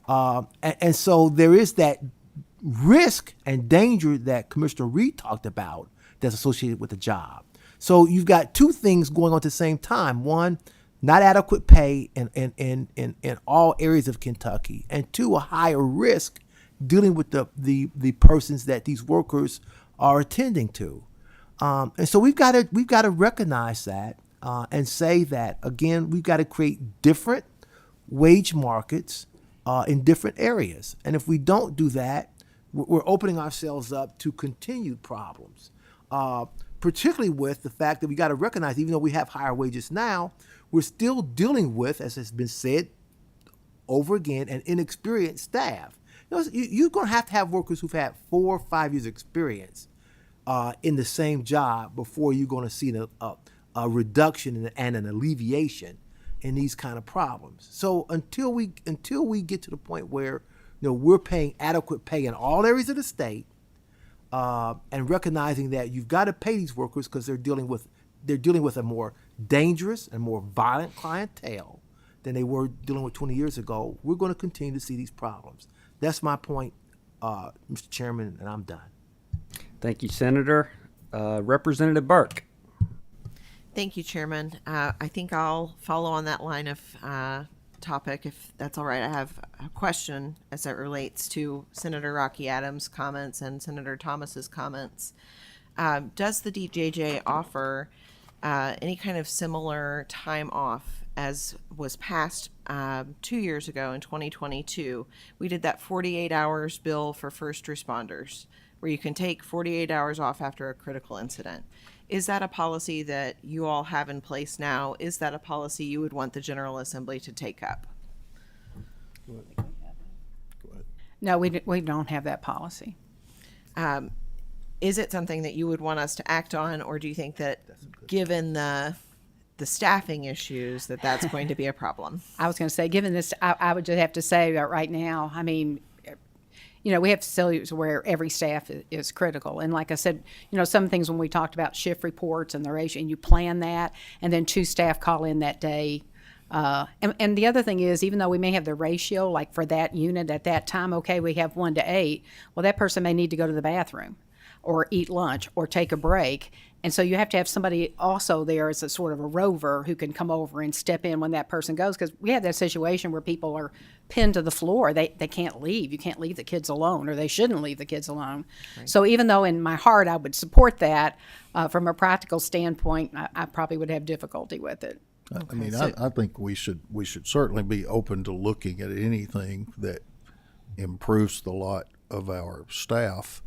And so there is that risk and danger that Commissioner Reed talked about that's associated with the job. So you've got two things going on at the same time. One, not adequate pay in all areas of Kentucky, and two, a higher risk dealing with the persons that these workers are attending to. And so we've got to recognize that and say that, again, we've got to create different wage markets in different areas. And if we don't do that, we're opening ourselves up to continued problems, particularly with the fact that we got to recognize, even though we have higher wages now, we're still dealing with, as has been said over again, an inexperienced staff. You're going to have workers who've had 4 or 5 years experience in the same job before you're going to see a reduction and an alleviation in these kind of problems. So until we get to the point where we're paying adequate pay in all areas of the state, and recognizing that you've got to pay these workers because they're dealing with a more dangerous and more violent clientele than they were dealing with 20 years ago, we're going to continue to see these problems. That's my point, Mr. Chairman, and I'm done. Thank you, Senator. Representative Burke. Thank you, Chairman. I think I'll follow on that line of topic, if that's all right. I have a question as it relates to Senator Rocky Adams' comments and Senator Thomas's comments. Does the DJJ offer any kind of similar time off as was passed 2 years ago in 2022? We did that 48 hours bill for first responders, where you can take 48 hours off after a critical incident. Is that a policy that you all have in place now? Is that a policy you would want the General Assembly to take up? No, we don't have that policy. Is it something that you would want us to act on, or do you think that given the staffing issues that that's going to be a problem? I was going to say, given this, I would just have to say that right now, I mean, we have facilities where every staff is critical. And like I said, some things when we talked about shift reports and the ratio, and you plan that, and then 2 staff call in that day. And the other thing is, even though we may have the ratio, like for that unit at that time, okay, we have 1 to 8, well, that person may need to go to the bathroom or eat lunch or take a break. And so you have to have somebody also there as a sort of a rover who can come over and step in when that person goes. Because we have that situation where people are pinned to the floor. They can't leave. You can't leave the kids alone, or they shouldn't leave the kids alone. Right. So even though in my heart I would support that, from a practical standpoint, I probably would have difficulty with it. I mean, I think we should certainly be open to looking at anything that improves the lot of our staff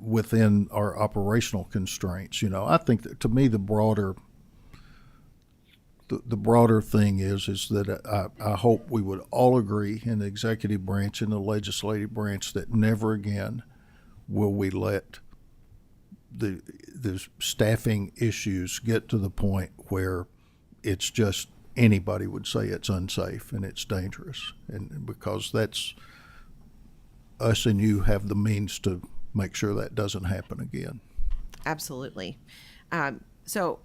within our operational constraints. I think that, to me, the broader thing is that I hope we would all agree in the executive branch and the legislative branch that never again will we let the staffing issues get to the point where it's just anybody would say it's unsafe and it's dangerous, and because that's us and you have the means to make sure that doesn't happen again. Absolutely. So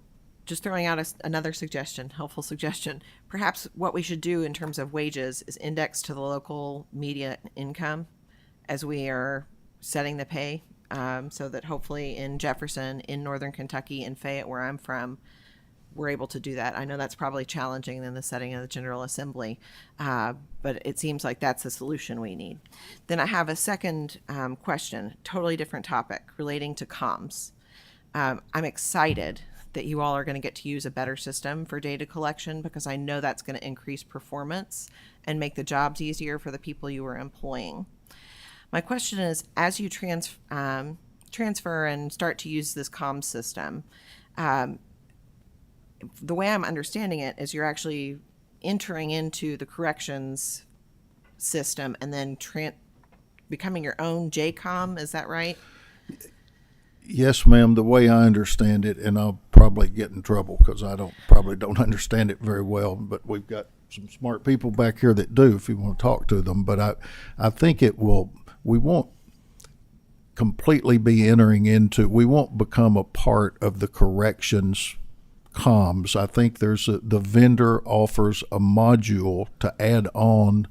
just throwing out another suggestion, helpful suggestion, perhaps what we should do in terms of wages is index to the local media income as we are setting the pay, so that hopefully in Jefferson, in Northern Kentucky, in Fayette, where I'm from, we're able to do that. I know that's probably challenging in the setting of the General Assembly, but it seems like that's the solution we need. Then I have a second question, totally different topic, relating to comms. I'm excited that you all are going to get to use a better system for data collection, because I know that's going to increase performance and make the jobs easier for the people you are employing. My question is, as you transfer and start to use this comms system, the way I'm understanding it is you're actually entering into the corrections system and then becoming your own JCOM. Is that right? Yes, ma'am. The way I understand it, and I'll probably get in trouble because I probably don't understand it very well, but we've got some smart people back here that do if you want to talk to them. But I think we won't completely be we won't become a part of the corrections comms. I think the vendor offers a module to add on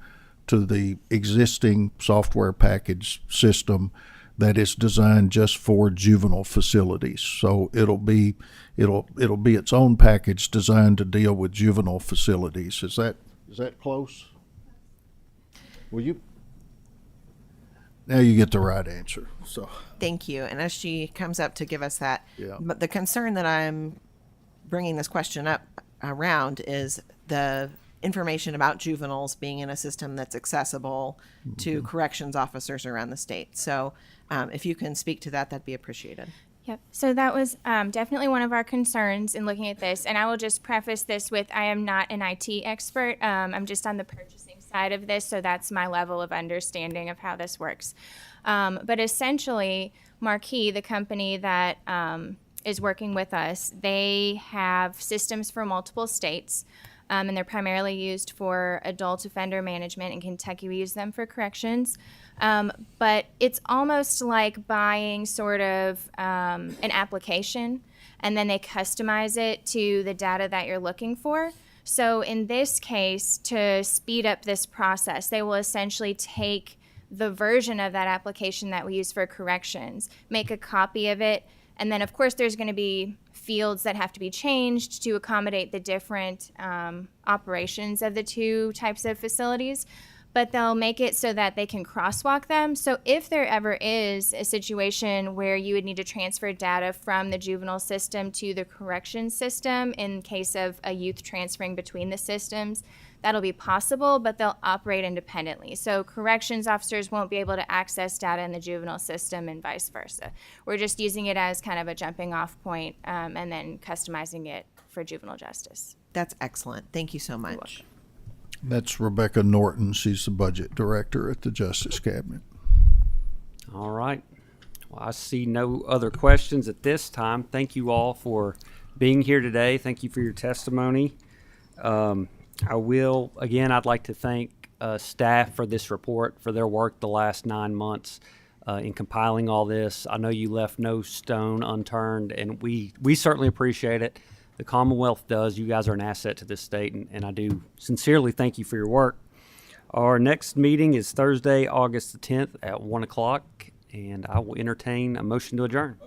to the existing software package system that is designed just for juvenile facilities. So it'll be its own package designed to deal with juvenile facilities. Is that close? Will you? Now you get the right answer. So thank you. And as she comes up to give us that, yeah. But the concern that I'm bringing this question up around is the information about juveniles being in a system that's accessible to corrections officers around the state. So if you can speak to that, that'd be appreciated. Yep. So that was definitely one of our concerns in looking at this. And I will just preface this with, I am not an IT expert. I'm just on the purchasing side of this. So that's my level of understanding of how this works. But essentially, Marquee, the company that is working with us, they have systems for multiple states. And they're primarily used for adult offender management. In Kentucky, we use them for corrections. But it's almost like buying sort of an application, and then they customize it to the data that you're looking for. So in this case, to speed up this process, they will essentially take the version of that application that we use for corrections, make a copy of it, and then of course there's going to be fields that have to be changed to accommodate the different operations of the two types of facilities. But they'll make it so that they can crosswalk them. So if there ever is a situation where you would need to transfer data from the juvenile system to the corrections system in case of a youth transferring between the systems, that'll be possible, but they'll operate independently. So corrections officers won't be able to access data in the juvenile system and vice versa. We're just using it as kind of a jumping off point, and then customizing it for juvenile justice. That's excellent. Thank you so much. That's Rebecca Norton. She's the budget director at the Justice Cabinet. All right. Well, I see no other questions at this time. Thank you all for being here today. Thank you for your testimony. I'd like to thank staff for this report, for their work the last 9 months in compiling all this. I know you left no stone unturned, and we certainly appreciate it. The Commonwealth does. You guys are an asset to this state, and I do sincerely thank you for your work. Our next meeting is Thursday, August the 10th at 1 o'clock, and I will entertain a motion to adjourn.